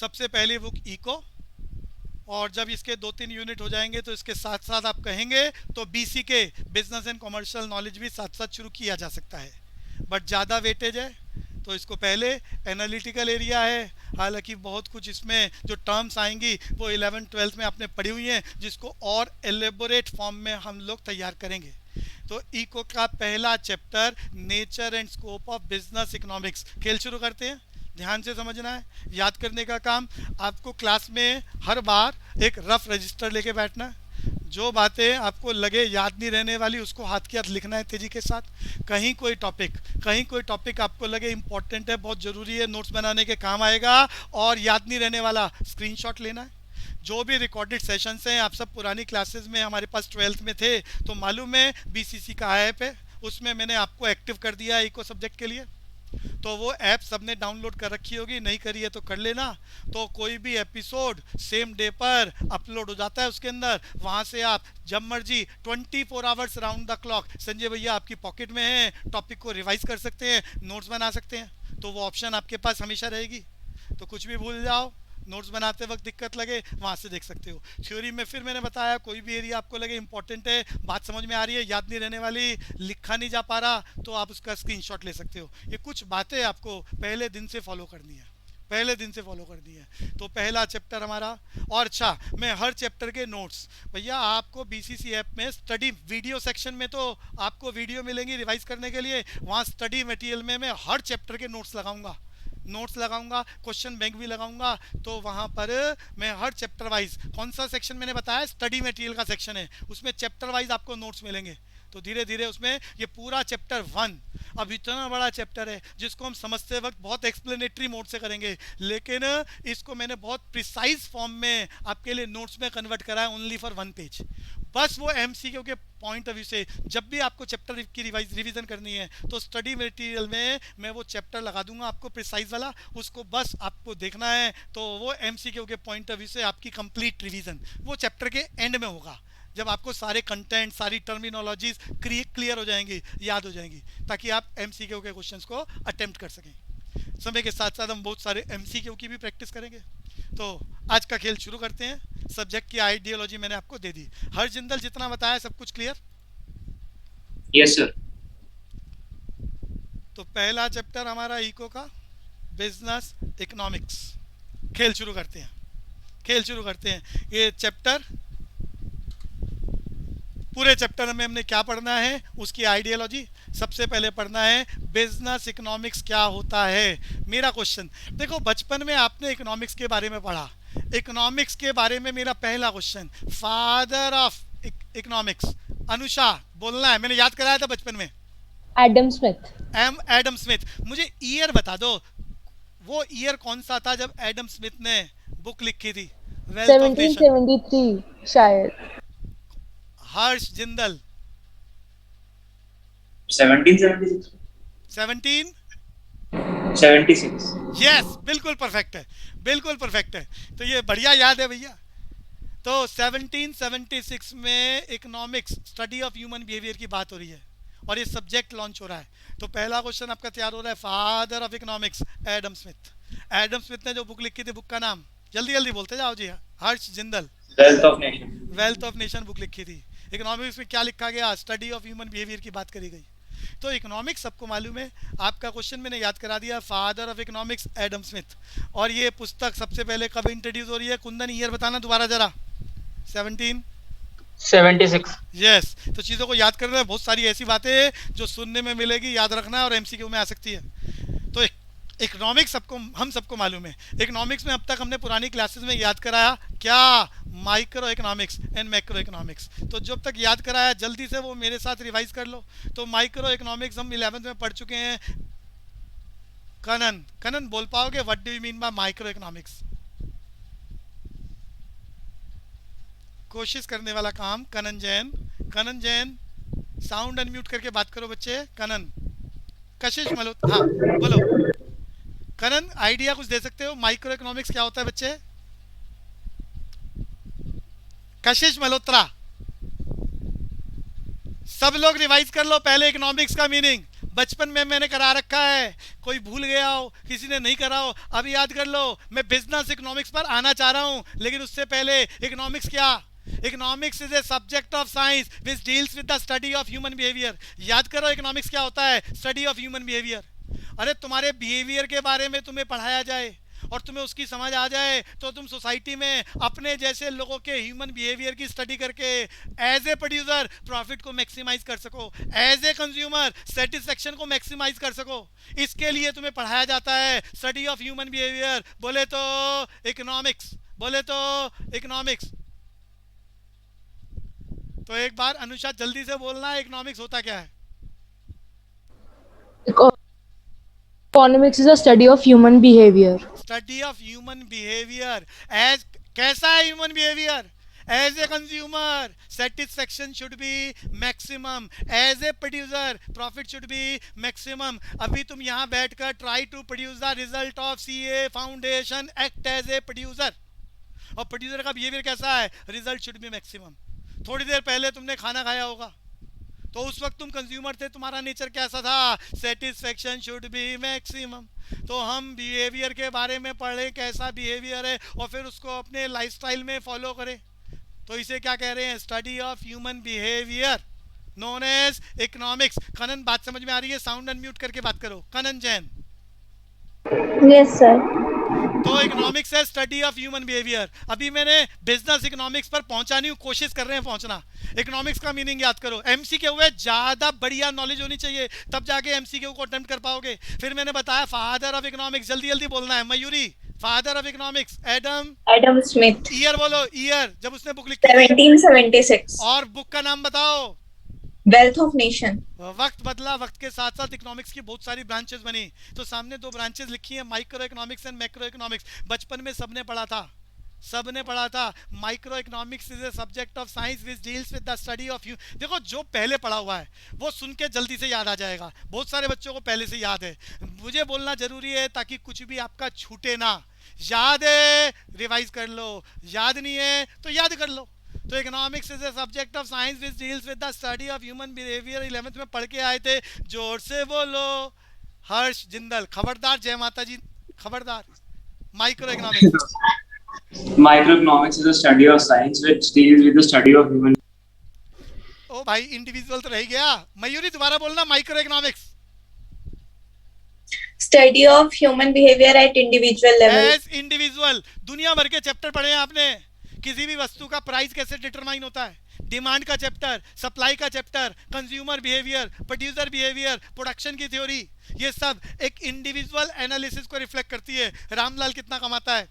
सबसे पहली book eco, और जब इसके 2-3 यूनिट हो जाएंगे तो इसके साथ साथ आप कहेंगे तो बीसी के बिजनेस एंड कमर्शियल नॉलेज भी साथ साथ शुरू किया जा सकता है, बट ज़्यादा वेटेज है तो इसको पहले। एनालिटिकल एरिया है, हालांकि बहुत कुछ इसमें जो टर्म्स आएंगी वो 11th-12th में आपने पढ़ी हुई हैं, जिसको और एलेबोरेट फॉर्म में हम लोग तैयार करेंगे। तो इको का पहला chapter nature and scope of business economics. खेल शुरू करते हैं, ध्यान से समझना है, याद करने का काम। आपको क्लास में हर बार एक रफ रजिस्टर लेके बैठना है, जो बातें आपको लगे याद नहीं रहने वाली उसको हाथ के हाथ लिखना है तेजी के साथ। कहीं कोई टॉपिक आपको लगे इंपॉर्टेंट है, बहुत ज़रूरी है, नोट्स बनाने के काम आएगा और याद नहीं रहने वाला, स्क्रीनशॉट लेना है। जो भी रिकॉर्डेड सेशंस हैं, आप सब पुरानी क्लासेस में हमारे पास 12th में थे तो मालूम है, बीसीसी का ऐप है, उसमें मैंने आपको एक्टिव कर दिया है इको सब्जेक्ट के लिए। तो वो ऐप सबने डाउनलोड कर रखी होगी, नहीं करी है तो कर लेना। तो कोई भी एपिसोड सेम डे पर अपलोड हो जाता है उसके अंदर, वहाँ से आप जब मर्जी 24 hours round the clock Sanjay भैया आपकी पॉकेट में है, टॉपिक को रिवाइज कर सकते हैं, नोट्स बना सकते हैं। तो वो ऑप्शन आपके पास हमेशा रहेगी। तो कुछ भी भूल जाओ, नोट्स बनाते वक्त दिक्कत लगे, वहाँ से देख सकते हो। थ्योरी में फिर मैंने बताया, कोई भी एरिया आपको लगे इंपॉर्टेंट है, बात समझ में आ रही है, याद नहीं रहने वाली, लिखा नहीं जा पा रहा, तो आप उसका स्क्रीनशॉट ले सकते हो। ये कुछ बातें आपको पहले दिन से फॉलो करनी है, पहले दिन से फॉलो करनी है। तो पहला चैप्टर हमारा। और अच्छा, मैं हर चैप्टर के नोट्स, भैया आपको बीसीसी ऐप में स्टडी वीडियो सेक्शन में तो आपको वीडियो मिलेंगी रिवाइज करने के लिए, वहाँ स्टडी मटेरियल में मैं हर चैप्टर के नोट्स लगाऊंगा, क्वेश्चन बैंक भी लगाऊंगा। तो वहां पर मैं हर चैप्टर वाइज, कौन सा सेक्शन मैंने बताया, स्टडी मटेरियल का सेक्शन है, उसमें चैप्टर वाइज आपको नोट्स मिलेंगे। तो धीरे धीरे उसमें ये पूरा चैप्टर 1 अब इतना बड़ा चैप्टर है जिसको हम समझते वक्त बहुत एक्सप्लेनेटरी मोड से करेंगे, लेकिन इसको मैंने बहुत प्रिसाइज फॉर्म में आपके लिए नोट्स में कन्वर्ट करा है, ओनली फॉर 1 पेज। बस वो एमसीक्यू के पॉइंट ऑफ व्यू से जब भी आपको चैप्टर की रिवीजन करनी है तो स्टडी मटेरियल में मैं वो चैप्टर लगा दूंगा आपको प्रिसाइज वाला, उसको बस आपको देखना है। तो वो एमसीक्यू के पॉइंट ऑफ व्यू से आपकी कंप्लीट रिवीजन वो चैप्टर के एंड में होगा, जब आपको सारे कंटेंट, सारी टर्मिनोलॉजीज क्लियर हो जाएंगी, याद हो जाएंगी, ताकि आप एमसीक्यू के क्वेश्चंस को अटेम्प्ट कर सकें। समय के साथ साथ हम बहुत सारे एमसीक्यू की भी प्रैक्टिस करेंगे। तो आज का खेल शुरू करते हैं। सब्जेक्ट की आइडियोलॉजी मैंने आपको दे दी, हर जिंदल जितना बताया सब कुछ क्लियर? Yes sir. तो पहला चैप्टर हमारा इको का, बिजनेस इकोनॉमिक्स। खेल शुरू करते हैं, खेल शुरू करते हैं। ये चैप्टर, पूरे चैप्टर में हमने क्या पढ़ना है, उसकी आइडियोलॉजी। सबसे पहले पढ़ना है बिजनेस इकोनॉमिक्स क्या होता है। मेरा क्वेश्चन देखो, बचपन में आपने इकोनॉमिक्स के बारे में पढ़ा, इकोनॉमिक्स के बारे में मेरा पहला question, father of economics Anusha बोलना है, मैंने याद कराया था बचपन में, एडम स्मिथ। Adam Smith. मुझे ईयर बता दो, वो ईयर कौन सा था जब एडम स्मिथ ने बुक लिखी थी, वेल्थ ऑफ नेशन? 1773 शायद। हर्ष जिंदल 1776। 1776। यस, बिल्कुल परफेक्ट है, बिल्कुल परफेक्ट है। तो ये बढ़िया याद है भैया। तो 1776 में economics, study of human behaviour की बात हो रही है और ये सब्जेक्ट लॉन्च हो रहा है। तो पहला क्वेश्चन आपका तैयार हो रहा है, father of economics Adam Smith. Adam Smith ने जो बुक लिखी थी, बुक का नाम जल्दी जल्दी बोलते जाओ जी। Harsh Jindal, wealth of nation. Wealth of nation book लिखी थी। इकोनॉमिक्स में क्या लिखा गया, स्टडी ऑफ ह्यूमन बिहेवियर की बात करी गई। तो इकोनॉमिक्स सबको मालूम है, आपका क्वेश्चन मैंने याद करा दिया, father of economics Adam Smith. और ये पुस्तक सबसे पहले कब इंट्रोड्यूस हो रही है, कुंदन ईयर बताना दोबारा जरा। 76। यस। तो चीज़ों को याद करना है, बहुत सारी ऐसी बातें जो सुनने में मिलेगी, याद रखना है और एमसीक्यू में आ सकती है। तो इकोनॉमिक्स सबको, हम सबको मालूम है। इकोनॉमिक्स में अब तक हमने पुरानी क्लासेस में याद कराया क्या, micro economics and macro economics. तो जब तक याद कराया जल्दी से वो मेरे साथ रिवाइज कर लो। तो माइक्रो इकोनॉमिक्स हम 11th में पढ़ चुके हैं। कनन बोल पाओगे, what do you mean by micro economics? कोशिश करने वाला काम कनन जैन साउंड अनम्यूट करके बात करो बच्चे। कनन, कशिश मल्होत्रा, हाँ बोलो कनन, आइडिया कुछ दे सकते हो, माइक्रो इकोनॉमिक्स क्या होता है बच्चे? कशिश मल्होत्रा, सब लोग रिवाइज कर लो पहले इकोनॉमिक्स का मीनिंग। बचपन में मैंने करा रखा है, कोई भूल गया हो, किसी ने नहीं करा हो, अभी याद कर लो। मैं बिजनेस इकोनॉमिक्स पर आना चाह रहा हूँ, लेकिन उससे पहले इकोनॉमिक्स क्या? Economics is a subject of science which deals with the study of human behaviour. याद करो इकोनॉमिक्स क्या होता है, स्टडी ऑफ ह्यूमन बिहेवियर। अरे तुम्हारे बिहेवियर के बारे में तुम्हें पढ़ाया जाए और तुम्हें उसकी समझ आ जाए तो तुम सोसाइटी में अपने जैसे लोगों के ह्यूमन बिहेवियर की स्टडी करके एज ए प्रोड्यूसर प्रॉफिट को मैक्सिमाइज कर सको, एज ए कंज्यूमर सेटिस्फेक्शन को मैक्सिमाइज कर सको। इसके लिए तुम्हें पढ़ाया जाता है स्टडी ऑफ ह्यूमन बिहेवियर, बोले तो इकोनॉमिक्स, बोले तो इकोनॉमिक्स। तो एक बार अनुषा जल्दी से बोलना, इकोनॉमिक्स होता क्या है? Economics is a study of human behavior. Study of human behaviour. As कैसा है human behaviour? As a consumer satisfaction should be maximum, as a producer profit should be maximum. अभी तुम यहाँ बैठकर try to produce the result of CA foundation, act as a producer. और producer का behaviour कैसा है? Result should be maximum. थोड़ी देर पहले तुमने खाना खाया होगा, तो उस वक्त तुम कंज्यूमर थे, तुम्हारा नेचर कैसा था? Satisfaction should be maximum. तो हम बिहेवियर के बारे में पढ़ें, कैसा बिहेवियर है, और फिर उसको अपने लाइफस्टाइल में फॉलो करें। तो इसे क्या कह रहे हैं? Study of human behaviour known as economics. कनन बात समझ में आ रही है? साउंड अनम्यूट करके बात करो। कनन जैन। Yes, sir. तो इकोनॉमिक्स है स्टडी ऑफ ह्यूमन बिहेवियर। अभी मैंने बिजनेस इकोनॉमिक्स पर पहुंचा नहीं हूं, कोशिश कर रहे हैं पहुंचना। इकोनॉमिक्स का मीनिंग याद करो। एमसीक्यू है, ज्यादा बढ़िया नॉलेज होनी चाहिए, तब जाके एमसीक्यू को अटेम्प्ट कर पाओगे। फिर मैंने बताया फादर ऑफ इकोनॉमिक्स, जल्दी जल्दी बोलना है। Mayuri, father of economics Adam Adam Smith, year बोलो, ईयर जब उसने बुक लिखी थी। 1776. और बुक का नाम बताओ। Wealth of Nation. वक्त बदला, वक्त के साथ साथ इकोनॉमिक्स की बहुत सारी ब्रांचेस बनी। तो सामने दो ब्रांचेस लिखी है, micro economics and macro economics. बचपन में सबने पढ़ा था, सबने पढ़ा था। Micro economics is a subject of science which deals with the study of you. देखो जो पहले पढ़ा हुआ है वो सुन के जल्दी से याद आ जाएगा, बहुत सारे बच्चों को पहले से याद है। मुझे बोलना जरूरी है ताकि कुछ भी आपका छूटे ना। याद है रिवाइज कर लो, याद नहीं है तो याद कर लो। तो economics is a subject of science which deals with the study of human behaviour. 11th में पढ़ के आए थे। जोर से बोलो। हर्ष जिंदल, खबरदार, जय माता जी, खबरदार। Micro economics. Microeconomics is a study of science which deals with the study of human. ओ भाई इंडिविजुअल तो रह गया। मयूरी दोबारा बोलना, microeconomics. Study of human behavior at individual level. As individual. दुनिया भर के चैप्टर पढ़े हैं आपने। किसी भी वस्तु का प्राइस कैसे डिटरमाइन होता है, डिमांड का चैप्टर, सप्लाई का chapter, consumer behaviour, producer behaviour, production की थ्योरी, ये सब एक इंडिविजुअल एनालिसिस को रिफ्लेक्ट करती है। रामलाल कितना कमाता है?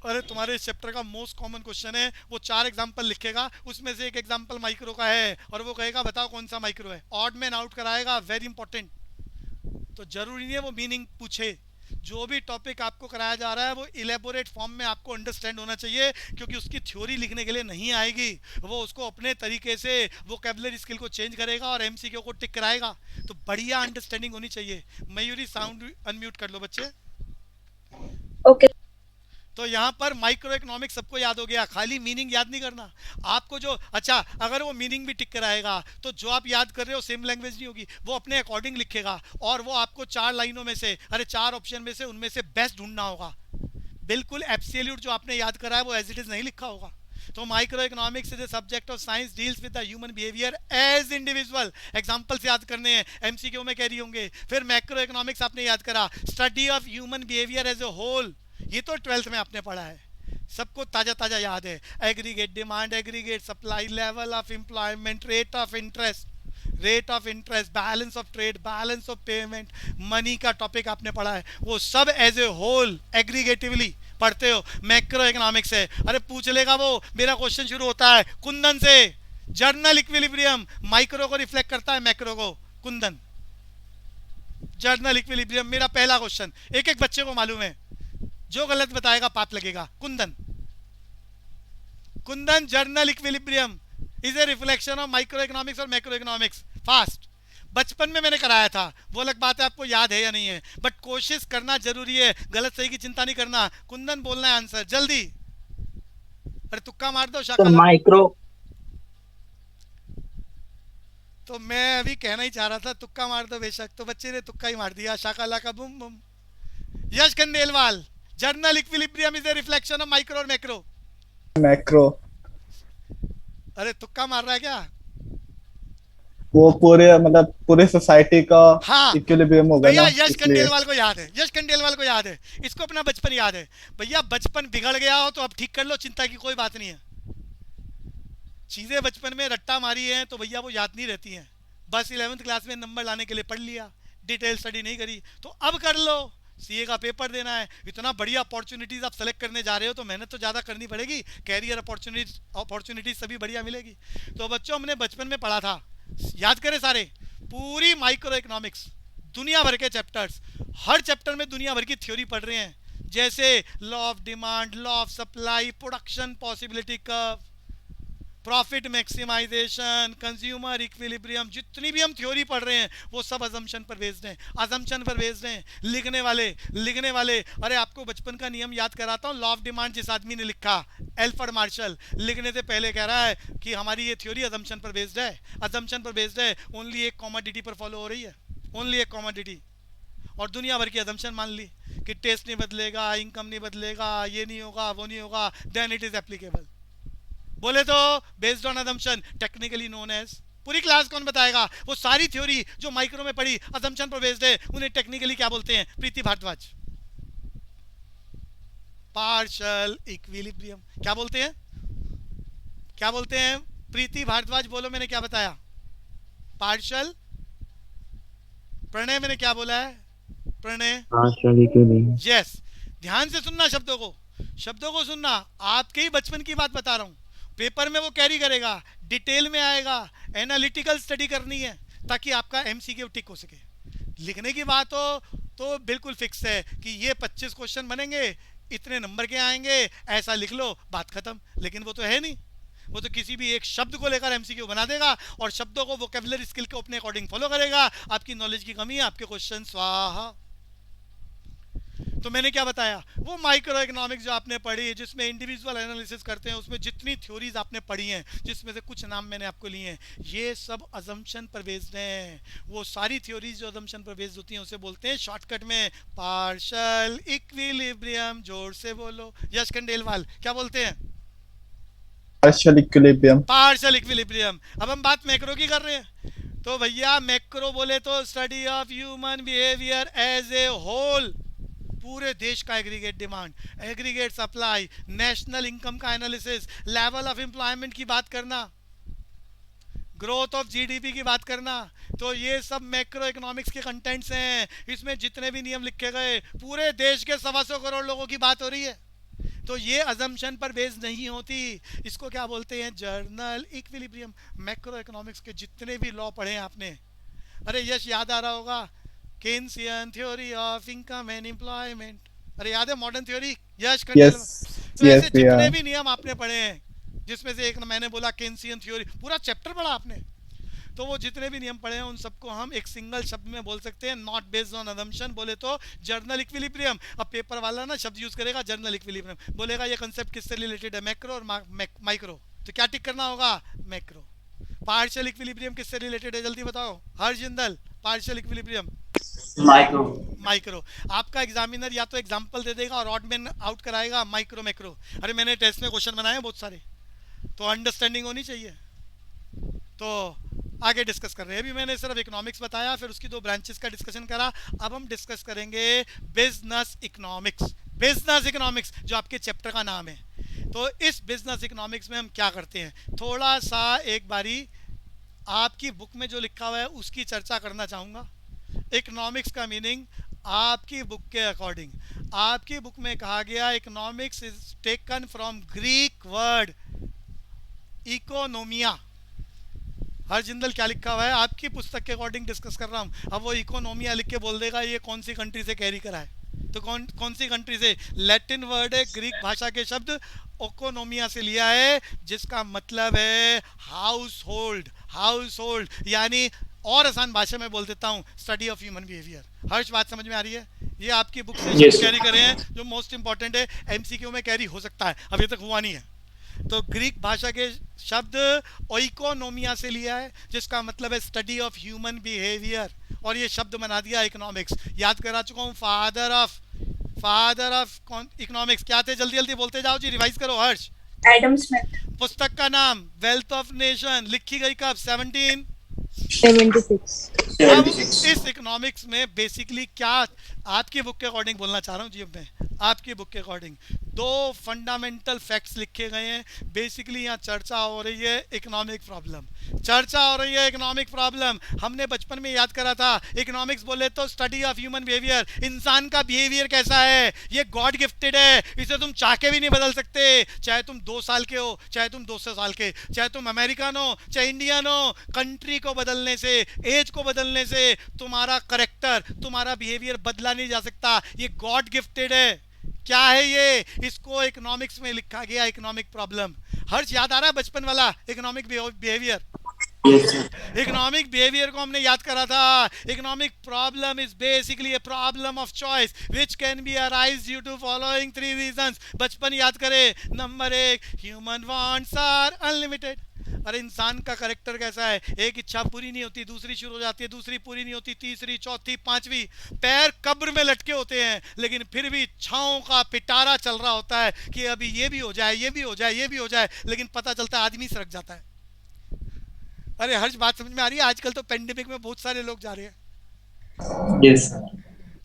अरे तुम्हारे इस चैप्टर का मोस्ट कॉमन क्वेश्चन है, वो 4 एग्जांपल लिखेगा, उसमें से एक एग्जांपल माइक्रो का है और वो कहेगा बताओ कौन सा माइक्रो है। ऑड मैन आउट कराएगा, वेरी इंपॉर्टेंट। तो जरूरी नहीं है वो मीनिंग पूछे, जो भी टॉपिक आपको कराया जा रहा है वो इलेबोरेट फॉर्म में आपको अंडरस्टैंड होना चाहिए, क्योंकि उसकी थ्योरी लिखने के लिए नहीं आएगी, वो उसको अपने तरीके से वोकैबुलरी स्किल को चेंज करेगा और एमसीक्यू को टिक कराएगा। तो बढ़िया अंडरस्टैंडिंग होनी चाहिए। मयूरी साउंड अनम्यूट कर लो बच्चे। Okay. तो यहाँ पर माइक्रो इकोनॉमिक्स सबको याद हो गया, खाली मीनिंग याद नहीं करना आपको। जो अच्छा अगर वो मीनिंग भी टिक कराएगा तो जो आप याद कर रहे हो सेम लैंग्वेज नहीं होगी, वो अपने अकॉर्डिंग लिखेगा और वो आपको 4 लाइनों में से, अरे 4 ऑप्शन में से उनमें से बेस्ट ढूंढना होगा। बिल्कुल एब्सोल्यूट जो आपने याद करा है वो एज इट इज नहीं लिखा होगा। तो microeconomics is a subject of science deals with the human behaviour as individual. Examples याद करने हैं, एमसीक्यू में कैरी होंगे। फिर मैक्रो इकोनॉमिक्स आपने याद करा, study of human behaviour as a whole, ये तो 12th में आपने पढ़ा है, सबको ताजा ताजा याद है। Aggregate demand, aggregate supply, level of employment, rate of interest, rate of interest, balance of trade, balance of payment, money का टॉपिक आपने पढ़ा है, वो सब एज ए होल एग्रीगेटिवली पढ़ते हो। मैक्रो इकोनॉमिक्स है। अरे पूछ लेगा वो, मेरा क्वेश्चन शुरू होता है कुंदन से, जर्नल इक्विलिब्रियम माइक्रो को रिफ्लेक्ट करता है मैक्रो को। कुंदन जर्नल इक्विलिब्रियम मेरा पहला क्वेश्चन, एक एक बच्चे को मालूम है, जो गलत बताएगा पाप लगेगा। Kundan, Kundan journal equilibrium is a reflection of micro economics और मैक्रो इकोनॉमिक्स। फास्ट बचपन में मैंने कराया था, वो अलग बात है आपको याद है या नहीं है, बट कोशिश करना जरूरी है, गलत सही की चिंता नहीं करना। कुंदन बोलना है आंसर जल्दी। अरे तुक्का मार दो शाका। माइक्रो तो मैं अभी कहना ही चाह रहा था तुक्का मार दो बेशक, तो बच्चे ने तुक्का ही मार दिया, शाकाला का बुम बुम। Yash Khandelwal, general equilibrium is a reflection of micro और मैक्रो। मैक्रो। अरे तुक्का मार रहा है क्या? वो पूरे मतलब पूरे सोसाइटी का हाँ इक्विलिब्रियम होगा भैया, ना, यश इसलिए। खंडेलवाल को याद है, यश खंडेलवाल को याद है, इसको अपना बचपन याद है। भैया बचपन बिगड़ गया हो तो अब ठीक कर लो, चिंता की कोई बात नहीं है। चीजें बचपन में रट्टा मारी हैं तो भैया वो याद नहीं रहती हैं। बस 11th क्लास में नंबर लाने के लिए पढ़ लिया, डिटेल स्टडी नहीं करी, तो अब कर लो। सीए का पेपर देना है, इतना बढ़िया अपॉर्चुनिटीज आप सेलेक्ट करने जा रहे हो तो मेहनत तो ज़्यादा करनी पड़ेगी, कैरियर अपॉर्चुनिटीज सभी बढ़िया मिलेगी। तो बच्चों हमने बचपन में पढ़ा था, याद करें सारे, पूरी माइक्रो इकोनॉमिक्स, दुनिया भर के चैप्टर्स, हर चैप्टर में दुनिया भर की थ्योरी पढ़ रहे हैं, जैसे law of demand, law of supply, production possibility curve, profit maximisation, consumer equilibrium, जितनी भी हम थ्योरी पढ़ रहे हैं वो सब अजम्पशन पर बेस्ड हैं, अजम्पशन पर बेस्ड हैं। लिखने वाले अरे आपको बचपन का नियम याद कराता हूँ। लॉ ऑफ डिमांड जिस आदमी ने लिखा, एल्फ्रेड मार्शल, लिखने से पहले कह रहा है कि हमारी ये थ्योरी अजम्पशन पर बेस्ड है, अजम्पशन पर बेस्ड है, ओनली एक कॉमोडिटी पर फॉलो हो रही है, ओनली एक कॉमोडिटी, और दुनिया भर की अजम्पशन मान ली कि टेस्ट नहीं बदलेगा, इनकम नहीं बदलेगा, ये नहीं होगा, वो नहीं होगा, देन इट इज एप्लीकेबल। बोले तो based on assumption, technically known as, पूरी क्लास कौन बताएगा? वो सारी थ्योरी जो माइक्रो में पढ़ी अजम्पशन पर बेस्ड है, उन्हें टेक्निकली क्या बोलते हैं? प्रीति भारद्वाज, पार्शियल इक्विलिब्रियम। क्या बोलते हैं? क्या बोलते हैं? प्रीति भारद्वाज, बोलो मैंने क्या बताया? पार्शियल। प्रणय मैंने क्या बोला है? Pranay partial equilibrium. यस, ध्यान से सुनना, शब्दों को सुनना, आपके ही बचपन की बात बता रहा हूँ। पेपर में वो कैरी करेगा, डिटेल में आएगा, एनालिटिकल स्टडी करनी है ताकि आपका एमसीक्यू टिक हो सके। लिखने की बात हो तो बिल्कुल फिक्स है कि ये 25 क्वेश्चन बनेंगे, इतने नंबर के आएंगे, ऐसा लिख लो, बात खत्म। लेकिन वो तो है नहीं, वो तो किसी भी एक शब्द को लेकर एमसीक्यू बना देगा और शब्दों को वोकैबुलरी स्किल के अपने अकॉर्डिंग फॉलो करेगा। आपकी नॉलेज की कमी है, आपके क्वेश्चन स्वाहा। तो मैंने क्या बताया? वो माइक्रो इकोनॉमिक्स जो आपने पढ़ी, जिसमें इंडिविजुअल एनालिसिस करते हैं, उसमें जितनी थ्योरीज आपने पढ़ी हैं, जिसमें से कुछ नाम मैंने आपको लिए हैं, ये सब अजम्पशन पर बेस्ड हैं। वो सारी थ्योरीज जो अजम्पशन पर बेस्ड होती हैं उसे बोलते हैं शॉर्टकट में पार्शियल इक्विलिब्रियम। जोर से बोलो यश खंडेलवाल, क्या बोलते हैं? Partial equilibrium. Partial equilibrium. अब हम बात मैक्रो की कर रहे हैं, तो भैया मैक्रो बोले तो study of human behaviour as a whole, पूरे देश का aggregate demand, aggregate supply, national income का एनालिसिस, लेवल ऑफ एम्प्लॉयमेंट की बात करना, ग्रोथ ऑफ जीडीपी की बात करना। तो ये सब मैक्रो इकोनॉमिक्स के कंटेंट्स हैं। इसमें जितने भी नियम लिखे गए, पूरे देश के 125 करोड़ लोगों की बात हो रही है। तो ये अजम्पशन पर बेस्ड नहीं होती। इसको क्या बोलते हैं? Journal equilibrium. मैक्रो इकोनॉमिक्स के जितने भी लॉ पढ़े हैं आपने, अरे यश याद आ रहा होगा, Keynesian theory of income and employment, अरे याद है मॉडर्न थ्योरी? यश खंडेलवाल। तो ऐसे जितने भी नियम आपने पढ़े हैं, जिसमें से एक मैंने बोला केन्सियन थ्योरी, पूरा चैप्टर पढ़ा आपने, तो वो जितने भी नियम पढ़े हैं उन सबको हम एक सिंगल शब्द में बोल सकते हैं, नॉट बेस्ड ऑन अजम्पशन, बोले तो जर्नल इक्विलिब्रियम। अब पेपर वाला ना शब्द यूज करेगा जर्नल इक्विलिब्रियम, बोलेगा ये कंसेप्ट किससे रिलेटेड है? मैक्रो और माइक्रो। तो क्या टिक करना होगा? मैक्रो। पार्शियल इक्विलिब्रियम किससे रिलेटेड है? जल्दी बताओ हर जिंदल, पार्शियल इक्विलिब्रियम माइक्रो। आपका एग्जामिनर या तो एग्जांपल दे देगा और ऑड मैन आउट कराएगा माइक्रो मैक्रो। अरे मैंने टेस्ट में क्वेश्चन बनाए हैं बहुत सारे, तो अंडरस्टैंडिंग होनी चाहिए। तो आगे डिस्कस कर रहे हैं। अभी मैंने सिर्फ इकोनॉमिक्स बताया, फिर उसकी 2 ब्रांचेस का डिस्कशन करा। अब हम डिस्कस करेंगे बिजनेस इकोनॉमिक्स। बिजनेस इकोनॉमिक्स जो आपके चैप्टर का नाम है। तो इस बिजनेस इकोनॉमिक्स में हम क्या करते हैं, थोड़ा सा एक बारी आपकी बुक में जो लिखा हुआ है उसकी चर्चा करना चाहूँगा। इकोनॉमिक्स का मीनिंग आपकी बुक के अकॉर्डिंग, आपकी बुक में कहा गया economics is taken from Greek word oikonomia. Har Jindal क्या लिखा हुआ है आपकी पुस्तक के अकॉर्डिंग डिस्कस कर रहा हूँ। अब वो इकोनोमिया लिख के बोल देगा ये कौन सी कंट्री से कैरी करा है, तो कौन सी कंट्री से? लैटिन वर्ड है, ग्रीक भाषा के शब्द इकोनोमिया से लिया है, जिसका मतलब है हाउस होल्ड, यानी और आसान भाषा में बोल देता हूँ स्टडी ऑफ ह्यूमन बिहेवियर। हर्ष बात समझ में आ रही है? ये आपकी बुक से Yes. कैरी करे हैं जो मोस्ट इंपॉर्टेंट है, एमसीक्यू में कैरी हो सकता है, अभी तक हुआ नहीं है। तो ग्रीक भाषा के शब्द ओइकोनोमिया से लिया है, जिसका मतलब है स्टडी ऑफ ह्यूमन बिहेवियर, और ये शब्द बना दिया इकोनॉमिक्स। याद करा चुका हूँ, फादर ऑफ इकोनॉमिक्स क्या थे? जल्दी जल्दी बोलते जाओ जी, रिवाइज करो। हर्ष, एडम स्मिथ। पुस्तक का नाम वेल्थ ऑफ नेशन, लिखी गई कब? 76. अब इस इकोनॉमिक्स में बेसिकली क्या, आपकी बुक के अकॉर्डिंग बोलना चाह रहा हूँ जी अब मैं, आपकी बुक के अकॉर्डिंग दो फंडामेंटल फैक्ट्स लिखे गए हैं। बेसिकली यहाँ चर्चा हो रही है इकोनॉमिक प्रॉब्लम, चर्चा हो रही है इकोनॉमिक प्रॉब्लम। हमने बचपन में याद करा था, इकोनॉमिक्स बोले तो स्टडी ऑफ ह्यूमन बिहेवियर, इंसान का बिहेवियर कैसा है, ये गॉड गिफ्टेड है, इसे तुम चाह के भी नहीं बदल सकते। चाहे तुम 2 साल के हो, चाहे तुम 200 साल के, चाहे तुम अमेरिकन हो, चाहे इंडियन हो, कंट्री को बदलने से, एज को बदलने से तुम्हारा करेक्टर, तुम्हारा बिहेवियर बदला नहीं जा सकता। ये गॉड गिफ्टेड है। क्या है ये? इसको इकोनॉमिक्स में लिखा गया इकोनॉमिक प्रॉब्लम। हर्ष, याद आ रहा है बचपन वाला इकोनॉमिक बिहेवियर? इकोनॉमिक बिहेवियर को हमने याद करा था। Economic problem is basically a problem of choice which can be arise due to following 3 reasons. बचपन याद करे। Number 1, human wants are unlimited. अरे इंसान का करेक्टर कैसा है, एक इच्छा पूरी नहीं होती, दूसरी शुरू हो जाती है, दूसरी पूरी नहीं होती, तीसरी, चौथी, पांचवी। पैर कब्र में लटके होते हैं, लेकिन फिर भी इच्छाओं का पिटारा चल रहा होता है कि अभी ये भी हो जाए, ये भी हो जाए, ये भी हो जाए, लेकिन पता चलता है आदमी सरक जाता है। अरे हर्ष, बात समझ में आ रही है? आजकल तो पेंडेमिक में बहुत सारे लोग जा रहे हैं। Yes.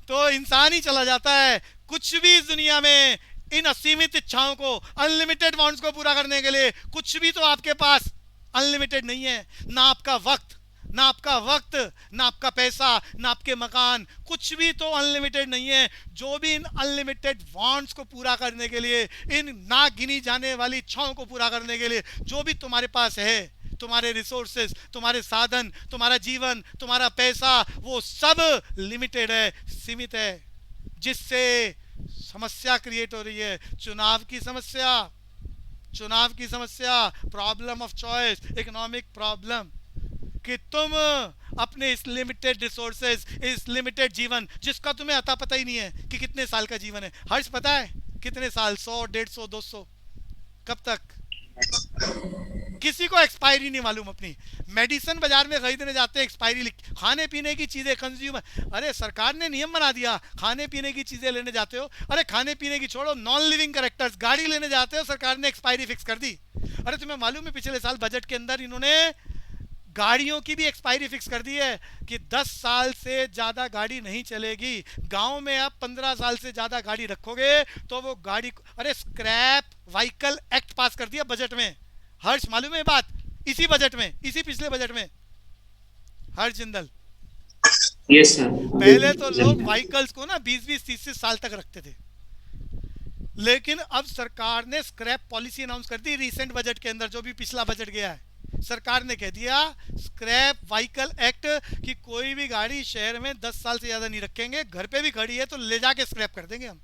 तो इंसान ही चला जाता है। कुछ भी इस दुनिया में इन असीमित इच्छाओं को, अनलिमिटेड वांट्स को पूरा करने के लिए कुछ भी तो आपके पास अनलिमिटेड नहीं है। ना आपका वक्त, ना आपका वक्त, ना आपका पैसा, ना आपके मकान, कुछ भी तो अनलिमिटेड नहीं है। जो भी इन अनलिमिटेड वांट्स को पूरा करने के लिए, इन ना गिनी जाने वाली इच्छाओं को पूरा करने के लिए जो भी तुम्हारे पास है, तुम्हारे रिसोर्सेज, तुम्हारे साधन, तुम्हारा जीवन, तुम्हारा पैसा, वो सब लिमिटेड है, सीमित है, जिससे समस्या क्रिएट हो रही है। चुनाव की समस्या, चुनाव की समस्या, problem of choice, economic problem, कि तुम अपने इस लिमिटेड रिसोर्सेज, इस लिमिटेड जीवन, जिसका तुम्हें अता पता ही नहीं है कि कितने साल का जीवन है। हर्ष, पता है कितने साल? 100, 150, 200, कब तक? किसी को एक्सपायरी नहीं मालूम अपनी। मेडिसिन बाजार में खरीदने जाते हैं, एक्सपायरी लिख, खाने पीने की चीजें, कंज्यूमर, अरे सरकार ने नियम बना दिया, खाने पीने की चीजें लेने जाते हो, अरे खाने पीने की छोड़ो, नॉन लिविंग कैरेक्टर्स, गाड़ी लेने जाते हो, सरकार ने एक्सपायरी फिक्स कर दी। अरे तुम्हें मालूम है पिछले साल बजट के अंदर इन्होंने गाड़ियों की भी एक्सपायरी फिक्स कर दी है कि 10 साल से ज्यादा गाड़ी नहीं चलेगी। गांव में आप 15 साल से ज्यादा गाड़ी रखोगे तो वो गाड़ी, अरे स्क्रैप व्हीकल एक्ट पास कर दिया बजट में। हर्ष, मालूम है बात? इसी बजट में, इसी पिछले बजट में। हर्ष जिंदल, Yes, sir. पहले तो लोग व्हीकल्स को ना 20-20, 30 साल तक रखते थे, लेकिन अब सरकार ने स्क्रैप पॉलिसी अनाउंस कर दी रिसेंट बजट के अंदर, जो भी पिछला बजट गया है। सरकार ने कह दिया स्क्रैप व्हीकल एक्ट कि कोई भी गाड़ी शहर में 10 साल से ज्यादा नहीं रखेंगे, घर पे भी खड़ी है तो ले जाके स्क्रैप कर देंगे हम।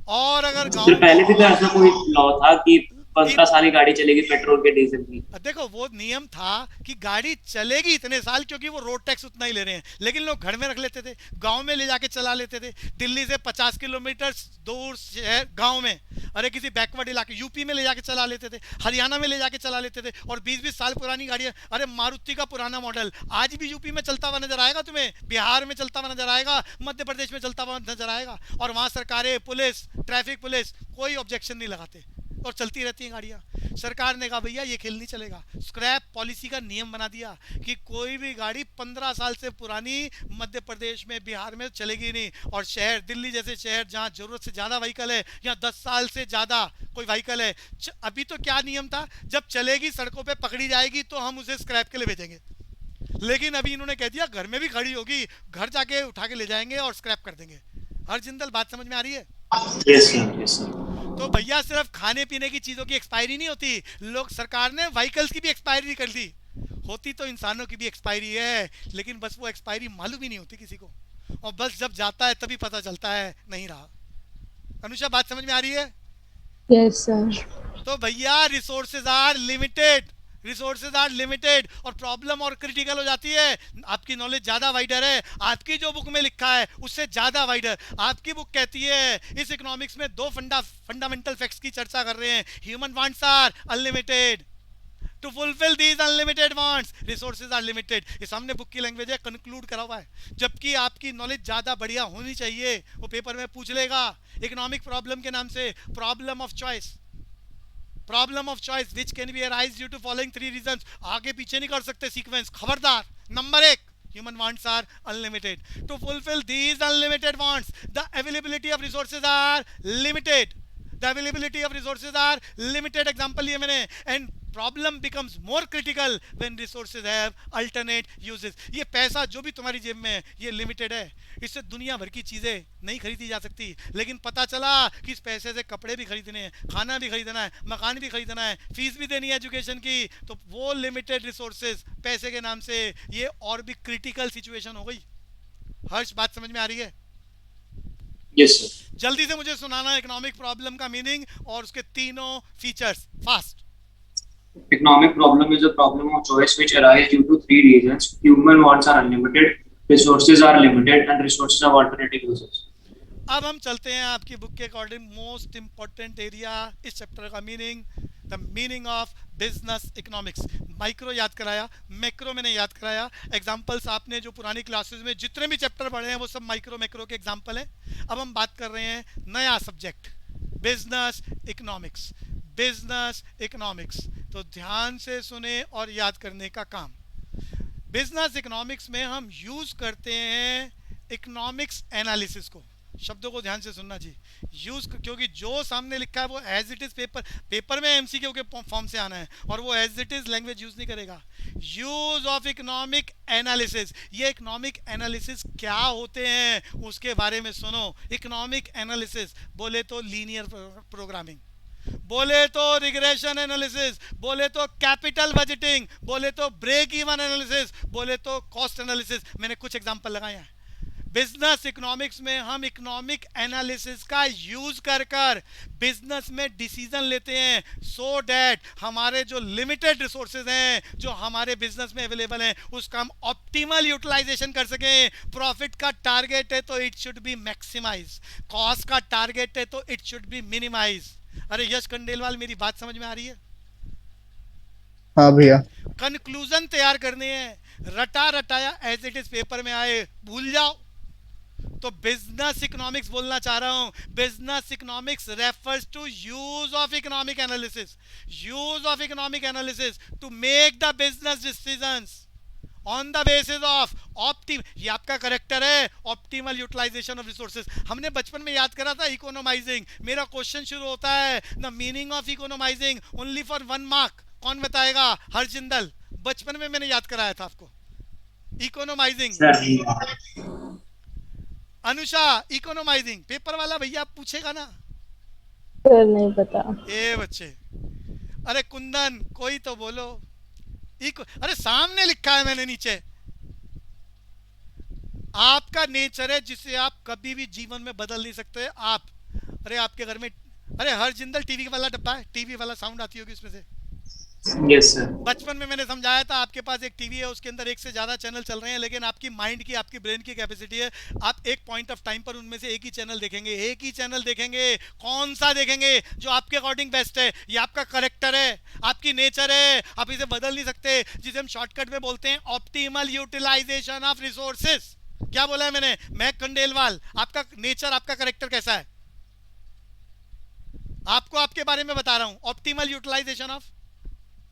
और अगर सर गांव, पहले भी तो ऐसा कोई लॉ था कि 15 साल की गाड़ी चलेगी पेट्रोल के, डीजल की। देखो वो नियम था कि गाड़ी चलेगी इतने साल, क्योंकि वो रोड टैक्स उतना ही ले रहे हैं, लेकिन लोग घर में रख लेते थे, गांव में ले जाके चला लेते थे। दिल्ली से 50 किलोमीटर दूर शहर, गांव में, अरे किसी बैकवर्ड इलाके, यूपी में ले जाके चला लेते थे, हरियाणा में ले जाके चला लेते थे। और 20-20 साल पुरानी गाड़ियां, अरे मारुति का पुराना मॉडल आज भी यूपी में चलता हुआ नजर आएगा तुम्हें, बिहार में चलता हुआ नजर आएगा, मध्य प्रदेश में चलता हुआ नजर आएगा, और वहां सरकारें, पुलिस, ट्रैफिक पुलिस कोई ऑब्जेक्शन नहीं लगाते और चलती रहती हैं गाड़ियाँ। सरकार ने कहा भैया ये खेल नहीं चलेगा, स्क्रैप पॉलिसी का नियम बना दिया कि कोई भी गाड़ी 15 साल से पुरानी मध्य प्रदेश में, बिहार में चलेगी नहीं। और शहर, दिल्ली जैसे शहर जहाँ जरूरत से ज़्यादा व्हीकल है, या 10 साल से ज़्यादा कोई व्हीकल है, अभी तो क्या नियम था, जब चलेगी सड़कों पर पकड़ी जाएगी तो हम उसे स्क्रैप के लिए भेजेंगे, लेकिन अभी इन्होंने कह दिया घर में भी खड़ी होगी, घर जाके उठा के ले जाएंगे और स्क्रैप कर देंगे। हर जिंदल, बात समझ में आ रही है? Yes, sir. Yes, sir. तो भैया सिर्फ खाने पीने की चीजों की एक्सपायरी नहीं होती, लोग, सरकार ने व्हीकल्स की भी एक्सपायरी कर दी। होती तो इंसानों की भी एक्सपायरी है, लेकिन बस वो एक्सपायरी मालूम ही नहीं होती किसी को, और बस जब जाता है तभी पता चलता है नहीं रहा। अनुषा, बात समझ में आ रही है? Yes, sir. तो भैया resources are limited, resources are limited, और प्रॉब्लम और क्रिटिकल हो जाती है, आपकी नॉलेज ज़्यादा वाइडर है, आपकी जो बुक में लिखा है उससे ज़्यादा वाइडर। आपकी बुक कहती है इस इकोनॉमिक्स में दो फंडामेंटल फैक्ट्स की चर्चा कर रहे हैं, human wants are unlimited, to fulfil these unlimited wants resources are limited. ये सामने बुक की लैंग्वेज है, कंक्लूड करा हुआ है। जबकि आपकी नॉलेज ज़्यादा बढ़िया होनी चाहिए, वो पेपर में पूछ लेगा इकोनॉमिक प्रॉब्लम के नाम से, problem of choice, problem of choice which can be arise due to following 3 reasons. आगे पीछे नहीं कर सकते सीक्वेंस, खबरदार। Number 1, human wants are unlimited. To fulfill these unlimited wants, the availability of resources are limited. The availability of resources are limited. Example लिए मैंने, and problem becomes more critical when resources have alternate uses. ये पैसा जो भी तुम्हारी जेब में है ये लिमिटेड है, इससे दुनिया भर की चीज़ें नहीं खरीदी जा सकती। लेकिन पता चला कि इस पैसे से कपड़े भी खरीदने हैं, खाना भी खरीदना है, मकान भी खरीदना है, फीस भी देनी है एजुकेशन की, तो वो लिमिटेड रिसोर्सेज पैसे के नाम से ये और भी क्रिटिकल सिचुएशन हो गई। हर्ष, बात समझ में आ रही है? Yes, sir. जल्दी से मुझे सुनाना इकोनॉमिक प्रॉब्लम का मीनिंग और उसके तीनों features, fast. Economic problem is a problem of choice which arises due to 3 reasons. Human wants are unlimited, resources are limited, and resources have alternative uses. अब हम चलते हैं आपकी बुक के अकॉर्डिंग मोस्ट इंपॉर्टेंट एरिया इस chapter का meaning, the meaning of business economics. Micro याद कराया, मैक्रो मैंने याद कराया। एग्जांपल्स आपने जो पुरानी क्लासेस में जितने भी चैप्टर पढ़े हैं वो सब माइक्रो मैक्रो के एग्जांपल हैं। अब हम बात कर रहे हैं नया subject, business economics. Business economics, तो ध्यान से सुने और याद करने का काम। बिजनेस इकोनॉमिक्स में हम यूज़ करते हैं इकोनॉमिक्स एनालिसिस को। शब्दों को ध्यान से सुनना जी, यूज़, क्योंकि जो सामने लिखा है वो एज इट इज़ पेपर में एमसीक्यू के फॉर्म से आना है, और वो as it is language use नहीं करेगा। यूज़ ऑफ इकोनॉमिक एनालिसिस, ये इकोनॉमिक एनालिसिस क्या होते हैं उसके बारे में सुनो। इकोनॉमिक एनालिसिस बोले तो लीनियर प्रोग्रामिंग, बोले तो रिग्रेशन एनालिसिस, बोले तो कैपिटल बजटिंग, बोले तो ब्रेक इवन एनालिसिस, बोले तो कॉस्ट एनालिसिस। मैंने कुछ एग्जांपल लगाए हैं। बिजनेस इकोनॉमिक्स में हम इकोनॉमिक एनालिसिस का यूज कर कर बिजनेस में डिसीजन लेते हैं, सो डैट हमारे जो लिमिटेड रिसोर्सेज हैं जो हमारे बिजनेस में अवेलेबल हैं उसका हम ऑप्टिमल यूटिलाइजेशन कर सकें। प्रॉफिट का टारगेट है तो it should be maximise, cost का टारगेट है तो इट शुड बी मिनिमाइज। अरे यश खंडेलवाल, मेरी बात समझ में आ रही है? हाँ भैया। कंक्लूजन तैयार करने हैं, रटा रटाया एज इट इज पेपर में आए भूल जाओ। तो बिजनेस इकोनॉमिक्स बोलना चाह रहा हूं। Business economics refers to use of economic analysis, use of economic analysis to make the business decisions on the basis of ये आपका करेक्टर है, ऑप्टिमल यूटिलाइजेशन ऑफ रिसोर्सेज। हमने बचपन में याद करा था इकोनोमाइजिंग। मेरा क्वेश्चन शुरू होता है the meaning of economising only for 1 mark. कौन बताएगा? हरजिंदल, बचपन में मैंने याद कराया था आपको इकोनोमाइजिंग। अनुषा, इकोनोमाइजिंग पेपर वाला भैया पूछेगा ना? सर नहीं पता। ए बच्चे, अरे कुंदन कोई तो बोलो। अरे सामने लिखा है मैंने नीचे, आपका नेचर है जिसे आप कभी भी जीवन में बदल नहीं सकते आप। अरे आपके घर में, अरे हर जिंदल टीवी वाला डब्बा है, टीवी वाला साउंड आती होगी इसमें से। Yes, sir. बचपन में मैंने समझाया था आपके पास एक टीवी है, उसके अंदर एक से ज्यादा चैनल चल रहे हैं, लेकिन आपकी माइंड की, आपकी ब्रेन की कैपेसिटी है, आप एक पॉइंट ऑफ टाइम पर उनमें से एक ही चैनल देखेंगे, एक ही चैनल देखेंगे। कौन सा देखेंगे? जो आपके अकॉर्डिंग बेस्ट है। ये आपका करेक्टर है, आपकी नेचर है, आप इसे बदल नहीं सकते। जिसे हम शॉर्टकट में बोलते हैं ऑप्टिमल यूटिलाइजेशन ऑफ रिसोर्सेज। क्या बोला है मैंने? मैं खंडेलवाल, आपका नेचर, आपका करेक्टर कैसा है आपको आपके बारे में बता रहा हूं। ऑप्टिमल यूटिलाइजेशन ऑफ,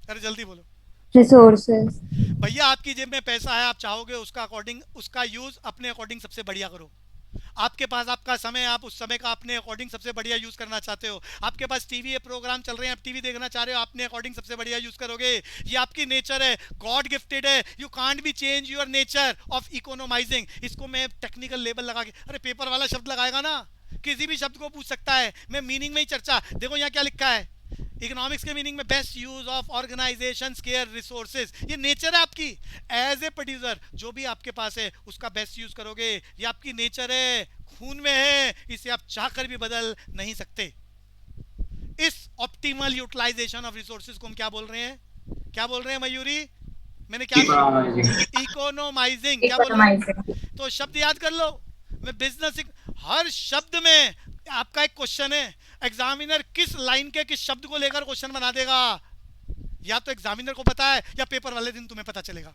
अरे जल्दी बोलो। रिसोर्सेज। भैया आपकी जेब में पैसा है, आप चाहोगे उसका अकॉर्डिंग, उसका यूज अपने अकॉर्डिंग सबसे बढ़िया करो। आपके पास आपका समय, आप उस समय का अपने अकॉर्डिंग सबसे बढ़िया यूज करना चाहते हो। आपके पास टीवी है, प्रोग्राम चल रहे हैं, आप टीवी देखना चाह रहे हो, अपने अकॉर्डिंग सबसे बढ़िया यूज करोगे। ये आपकी नेचर है, गॉड गिफ्टेड है। You can't be change your nature of economising. इसको मैं टेक्निकल लेबल लगा के, अरे पेपर वाला शब्द लगाएगा ना, किसी भी शब्द को पूछ सकता है। मैं मीनिंग में ही चर्चा, देखो यहाँ क्या लिखा है इकोनॉमिक्स के मीनिंग में, best use of organisation care resources. ये नेचर है आपकी एज ए प्रोड्यूसर, जो भी आपके पास है उसका बेस्ट यूज करोगे। ये आपकी नेचर है, खून में है, इसे आप चाहकर भी बदल नहीं सकते। इस ऑप्टिमल यूटिलाइजेशन ऑफ रिसोर्सेज को हम क्या बोल रहे हैं? क्या बोल रहे हैं मयूरी? मैंने क्या Economizing. इकोनोमाइजिंग, क्या बोल रहे हैं? Economizing. तो शब्द याद कर लो। मैं बिजनेस, हर शब्द में आपका एक क्वेश्चन है। एग्जामिनर किस लाइन के किस शब्द को लेकर क्वेश्चन बना देगा, या तो एग्जामिनर को पता है या पेपर वाले दिन तुम्हें पता चलेगा,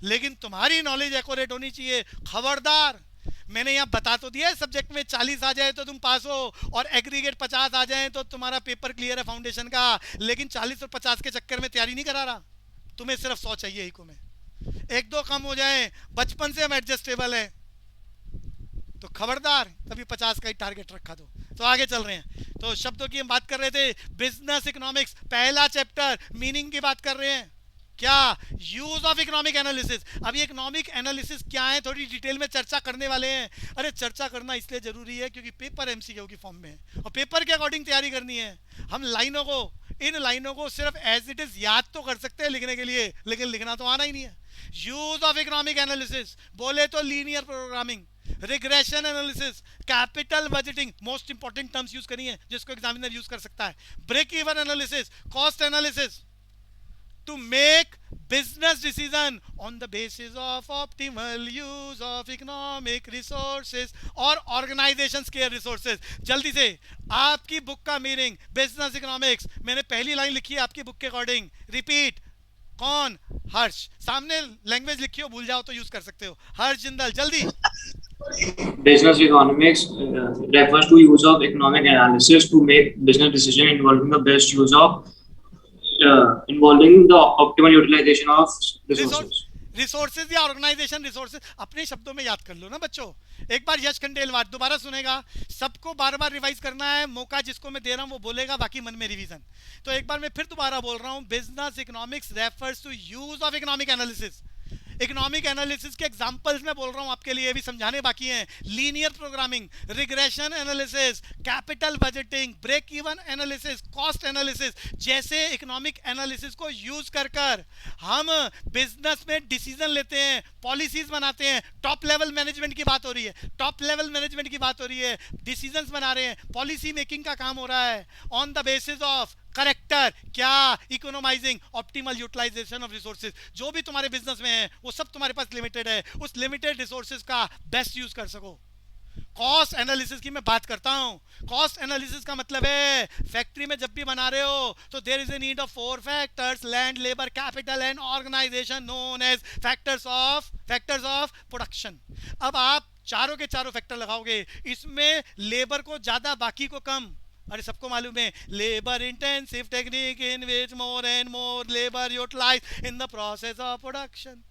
लेकिन तुम्हारी नॉलेज एक्यूरेट होनी चाहिए। खबरदार, मैंने यहाँ बता तो दिया है, सब्जेक्ट में 40 आ जाए तो तुम पास हो, और एग्रीगेट 50 आ जाए तो तुम्हारा पेपर क्लियर है फाउंडेशन का, लेकिन 40 और 50 के चक्कर में तैयारी नहीं करा रहा। तुम्हें सिर्फ 100 चाहिए इको में, एक दो कम हो जाए, बचपन से हम एडजस्टेबल है, तो खबरदार कभी 50 का ही टारगेट रखा दो। तो आगे चल रहे हैं। तो शब्दों की हम बात कर रहे थे, बिजनेस इकोनॉमिक्स पहला चैप्टर, मीनिंग की बात कर रहे हैं। क्या? Use of economic analysis. अभी इकोनॉमिक एनालिसिस क्या है थोड़ी डिटेल में चर्चा करने वाले हैं। अरे चर्चा करना इसलिए जरूरी है क्योंकि पेपर एमसीक्यू की फॉर्म में है और पेपर के अकॉर्डिंग तैयारी करनी है। हम लाइनों को, इन लाइनों को सिर्फ एज इट इज याद तो कर सकते हैं लिखने के लिए, लेकिन लिखना तो आना ही नहीं है। यूज ऑफ इकोनॉमिक एनालिसिस बोले तो linear programming, regression analysis, capital budgeting, most important terms use करी हैं जिसको एग्जामिनर यूज कर सकता है। Break even analysis, cost analysis, to make business decision on the basis of optimal use of economic resources और organizations के resources। जल्दी से आपकी बुक का मीनिंग, बिजनेस इकोनॉमिक्स, मैंने पहली लाइन लिखी है आपकी बुक के अकॉर्डिंग, रिपीट। कौन? हर्ष। सामने लैंग्वेज लिखी हो, भूल जाओ तो यूज कर सकते हो। हर्ष जिंदल, जल्दी। Business economics refers to use of economic analysis to make business decision involving the best use of involving the optimal utilization of resources. Resources या ऑर्गेनाइजेशन रिसोर्सेज अपने शब्दों में याद कर लो ना बच्चों। एक बार यश खंडेलवाल दोबारा सुनेगा, सबको बार बार रिवाइज करना है, मौका जिसको मैं दे रहा हूं वो बोलेगा, बाकी मन में रिवीजन। तो एक बार मैं फिर दोबारा बोल रहा हूं, business economics refers to use of economic analysis. Economic analysis के एग्जांपल्स में बोल रहा हूं आपके लिए, भी समझाने बाकी हैं। Linear programming, regression analysis, capital budgeting, break even analysis, cost analysis जैसे इकोनॉमिक एनालिसिस को यूज कर कर हम बिजनेस में डिसीजन लेते हैं, पॉलिसीज बनाते हैं। टॉप लेवल मैनेजमेंट की बात हो रही है, टॉप लेवल मैनेजमेंट की बात हो रही है, डिसीजंस बना रहे हैं, पॉलिसी मेकिंग का काम हो रहा है on the basis of character, क्या? इकोनोमाइजिंग, ऑप्टिमल यूटिलाइजेशन ऑफ रिसोर्सेज। जो भी तुम्हारे बिजनेस में है वो सब तुम्हारे पास लिमिटेड है, उस लिमिटेड रिसोर्सेज का बेस्ट यूज कर सको। कॉस्ट एनालिसिस की मैं बात करता हूं। कॉस्ट एनालिसिस का मतलब है फैक्ट्री में जब भी बना रहे हो तो there is a need of 4 factors, land, labour, capital and organisation, known as factors of production. अब आप चारों के चारों फैक्टर लगाओगे, इसमें लेबर को ज्यादा बाकी को कम। अरे सबको मालूम है, labour intensive technique in which more and more labour utilise in the process of production.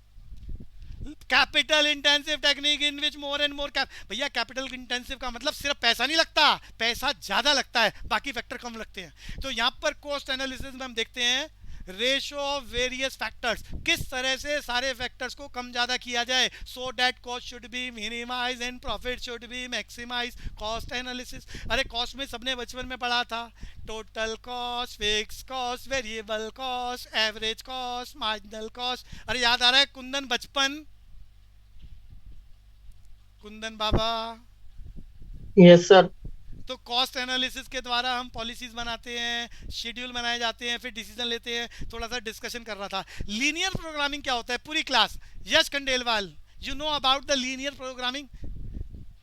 Capital intensive technique in which more and more भैया कैपिटल इंटेंसिव का मतलब सिर्फ पैसा नहीं लगता, पैसा ज्यादा लगता है, बाकी फैक्टर कम लगते हैं। तो यहाँ पर कॉस्ट एनालिसिस में हम देखते हैं रेशियो ऑफ वेरियस फैक्टर्स, किस तरह से सारे फैक्टर्स को कम ज्यादा किया जाए so that cost should be minimise and profit should be maximise. Cost analysis, अरे कॉस्ट में सबने बचपन में पढ़ा था, total cost, fix cost, variable cost, average cost, marginal cost. अरे याद आ रहा है कुंदन बचपन? कुंदन बाबा? Yes sir. तो कॉस्ट एनालिसिस के द्वारा हम पॉलिसीज बनाते हैं, शेड्यूल बनाए जाते हैं, फिर डिसीजन लेते हैं। थोड़ा सा डिस्कशन कर रहा था। लीनियर प्रोग्रामिंग क्या होता है पूरी class? Yash Khandelwal, you know about the linear programming?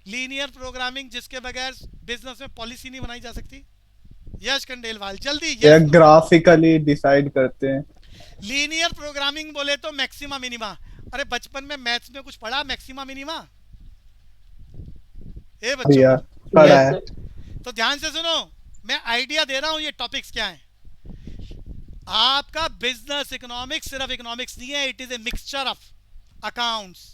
Linear programming जिसके बगैर बिजनेस में पॉलिसी नहीं बनाई जा सकती। यश खंडेलवाल जल्दी। ग्राफिकली डिसाइड करते हैं। लीनियर प्रोग्रामिंग बोले तो मैक्सिमा मिनिमा। अरे बचपन में मैथ्स में कुछ पढ़ा मैक्सिमा मिनिमा? ए बच्चों पढ़ा है। तो ध्यान से सुनो, मैं आइडिया दे रहा हूं ये टॉपिक्स क्या हैं। आपका बिजनेस इकोनॉमिक्स सिर्फ इकोनॉमिक्स नहीं है, it is a mixture of accounts,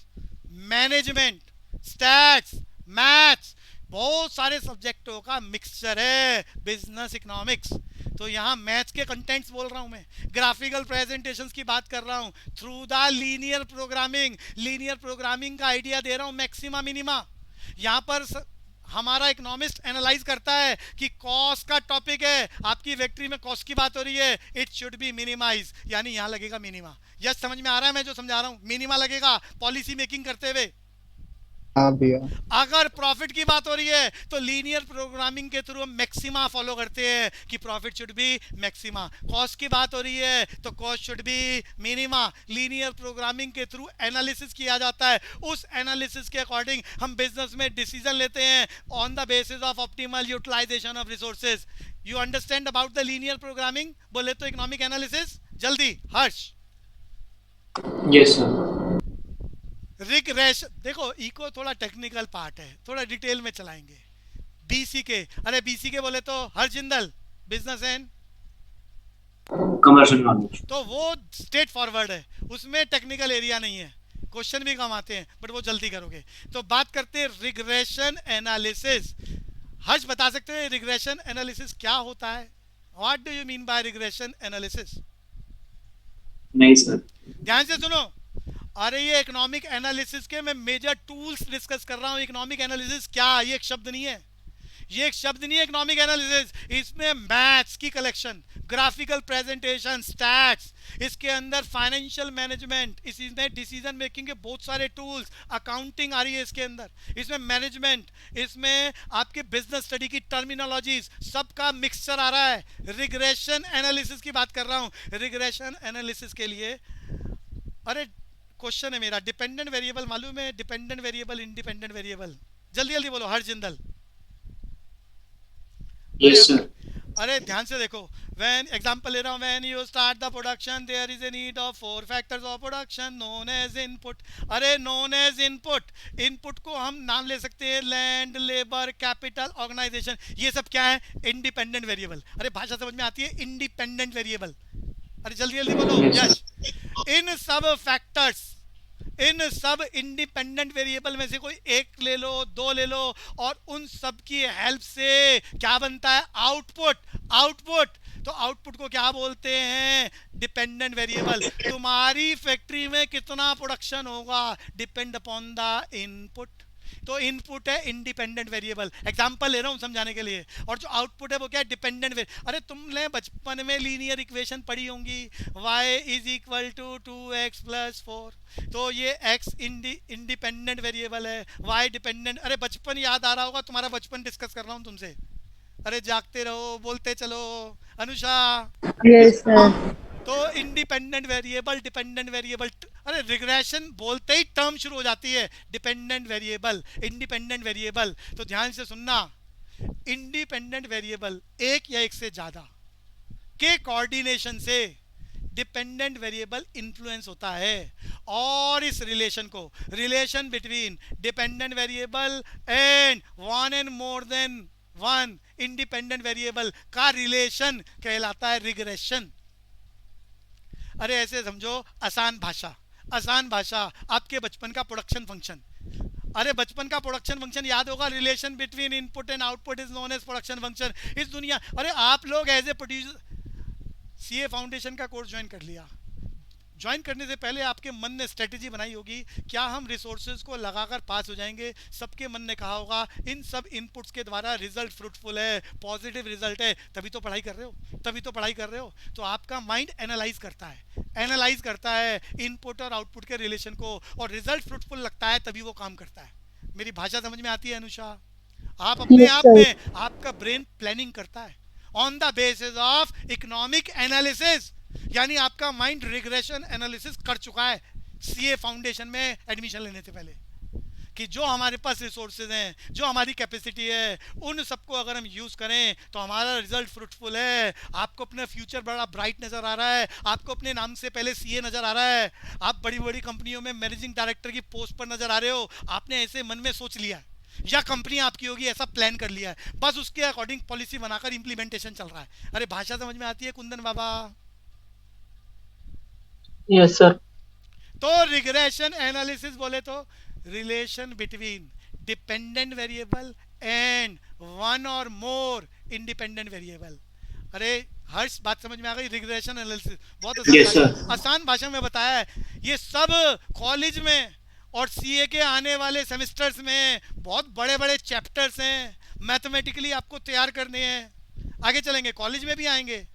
management, stats, maths, बहुत सारे सब्जेक्टों का मिक्सचर है बिजनेस इकोनॉमिक्स। तो यहाँ मैथ्स के कंटेंट्स बोल रहा हूँ मैं, ग्राफिकल प्रेजेंटेशंस की बात कर रहा हूँ through the linear programming. Linear programming का आइडिया दे रहा हूँ मैक्सिमा मिनिमा। यहाँ पर हमारा इकोनॉमिस्ट एनालाइज करता है कि कॉस्ट का टॉपिक है, आपकी फैक्ट्री में कॉस्ट की बात हो रही है, इट शुड बी मिनिमाइज, यानी यहाँ लगेगा मिनिमा। यस समझ में आ रहा है मैं जो समझा रहा हूँ? मिनिमा लगेगा पॉलिसी मेकिंग करते हुए। हाँ भैया। अगर प्रॉफिट की बात हो रही है तो लीनियर प्रोग्रामिंग के थ्रू हम मैक्सिमा फॉलो करते हैं कि profit should B maxima. Cost की बात हो रही है तो cost should B minima. Linear programming के थ्रू एनालिसिस किया जाता है, उस एनालिसिस के अकॉर्डिंग हम बिजनेस में डिसीजन लेते हैं on the basis of optimal utilisation of resources. You understand about the linear programming? बोले तो इकोनॉमिक एनालिसिस जल्दी हर्ष। Yes, sir. रिग्रेशन देखो, इको थोड़ा टेक्निकल पार्ट है, थोड़ा डिटेल में चलाएंगे। बीसी के, अरे बीसी के बोले तो Har Jindal business and, Commercial knowledge. तो वो स्ट्रेट फॉरवर्ड है, उसमें टेक्निकल एरिया नहीं है, क्वेश्चन भी कम आते हैं बट वो जल्दी करोगे। तो बात करते हैं रिग्रेशन एनालिसिस। हर्ष बता सकते हैं रिग्रेशन एनालिसिस क्या होता है? What do you mean by regression analysis? नहीं सर। ध्यान से सुनो। अरे ये इकोनॉमिक एनालिसिस के मैं मेजर टूल्स डिस्कस कर रहा हूँ। इकोनॉमिक एनालिसिस क्या, ये एक शब्द नहीं है, ये एक शब्द नहीं है इकोनॉमिक एनालिसिस। इसमें मैथ्स की कलेक्शन, ग्राफिकल प्रेजेंटेशन, स्टैट्स, इसके अंदर फाइनेंशियल मैनेजमेंट, इसमें डिसीजन मेकिंग के बहुत सारे टूल्स, अकाउंटिंग आ रही है इसके अंदर, इसमें मैनेजमेंट, इसमें आपके बिजनेस स्टडी की टर्मिनोलॉजीज, सबका मिक्सचर आ रहा है। रिग्रेशन एनालिसिस की बात कर रहा हूँ। रिग्रेशन एनालिसिस के लिए, अरे क्वेश्चन है मेरा, डिपेंडेंट वेरिएबल मालूम है? डिपेंडेंट वेरिएबल, इंडिपेंडेंट वेरिएबल, जल्दी जल्दी बोलो हर जिंदल। Yes, sir. अरे ध्यान से देखो, व्हेन एग्जांपल ले रहा हूँ, when you start the production there is a need of 4 factors of production known as input. अरे नोन एज इनपुट, इनपुट को हम नाम ले सकते हैं लैंड, लेबर, कैपिटल, ऑर्गेनाइजेशन, ये सब क्या है? Independent variable. अरे भाषा समझ में आती है? Independent variable. अरे जल्दी जल्दी बोलो Yes, यश। sir. इन सब फैक्टर्स, इन सब इंडिपेंडेंट वेरिएबल में से कोई एक ले लो, दो ले लो, और उन सब की हेल्प से क्या बनता है? आउटपुट। आउटपुट, तो आउटपुट को क्या बोलते हैं? Dependent variable. तुम्हारी फैक्ट्री में कितना प्रोडक्शन होगा डिपेंड अपॉन द इनपुट। तो इनपुट है इंडिपेंडेंट वेरिएबल, एग्जांपल ले रहा हूँ समझाने के लिए। और जो आउटपुट है वो क्या है? Dependent variable. अरे तुमने बचपन में लीनियर इक्वेशन पढ़ी होंगी, y is equal to 2x plus 4, तो ये x इंडिपेंडेंट वेरिएबल है, y डिपेंडेंट। अरे बचपन याद आ रहा होगा, तुम्हारा बचपन डिस्कस कर रहा हूँ तुमसे। अरे जागते रहो, बोलते चलो। Anusha, yes sir. तो इंडिपेंडेंट वेरिएबल, डिपेंडेंट वेरिएबल, अरे रिग्रेशन बोलते ही टर्म शुरू हो जाती है, डिपेंडेंट वेरिएबल, इंडिपेंडेंट वेरिएबल। तो ध्यान से सुनना, इंडिपेंडेंट वेरिएबल एक या एक से ज्यादा के कोऑर्डिनेशन से डिपेंडेंट वेरिएबल इन्फ्लुएंस होता है। और इस रिलेशन को, relation between dependent variable and one and more than one independent variable का रिलेशन कहलाता है रिग्रेशन। अरे ऐसे समझो, आसान भाषा, आसान भाषा, आपके बचपन का प्रोडक्शन फंक्शन। अरे बचपन का प्रोडक्शन फंक्शन याद होगा, relation between input and output is known as production function. इस दुनिया, अरे आप लोग as a producer CA foundation का कोर्स ज्वाइन कर लिया, ज्वाइन करने से पहले आपके मन ने स्ट्रेटेजी बनाई होगी, क्या हम रिसोर्सेज को लगाकर पास हो जाएंगे? सबके मन ने कहा होगा इन सब इनपुट्स के द्वारा रिजल्ट फ्रूटफुल है, पॉजिटिव रिजल्ट है, तभी तो पढ़ाई कर रहे हो, तभी तो पढ़ाई कर रहे हो। तो आपका माइंड एनालाइज करता है, एनालाइज करता है इनपुट और आउटपुट के रिलेशन को, और रिजल्ट फ्रूटफुल लगता है तभी वो काम करता है। मेरी भाषा समझ में आती है अनुषा? आप अपने Yes, आप sir. में आपका ब्रेन प्लानिंग करता है on the basis of economic analysis, यानी आपका माइंड रिग्रेशन एनालिसिस कर चुका है सीए फाउंडेशन में एडमिशन लेने से पहले, कि जो हमारे पास रिसोर्सेज हैं, जो हमारी कैपेसिटी है, उन सबको अगर हम यूज़ करें तो हमारा रिजल्ट फ्रूटफुल है। आपको अपना फ्यूचर बड़ा ब्राइट नज़र आ रहा है, आपको अपने नाम से पहले सीए नज़र आ रहा है, आप बड़ी बड़ी कंपनियों में मैनेजिंग डायरेक्टर की पोस्ट पर नज़र आ रहे हो, आपने ऐसे मन में सोच लिया या कंपनी आपकी होगी ऐसा प्लान कर लिया है, बस उसके अकॉर्डिंग पॉलिसी बनाकर इंप्लीमेंटेशन चल रहा है। अरे भाषा समझ में आती है कुंदन बाबा? Yes sir. तो रिग्रेशन एनालिसिस बोले तो relation between dependent variable and one और मोर इंडिपेंडेंट वेरिएबल। अरे हर्ष बात समझ में आ गई? रिग्रेशन एनालिसिस बहुत आसान Yes, sir. आसान भाषा में बताया है। ये सब कॉलेज में और सीए के आने वाले सेमेस्टर्स में बहुत बड़े बड़े चैप्टर्स हैं, मैथमेटिकली आपको तैयार करने हैं। आगे चलेंगे, कॉलेज में भी आएंगे।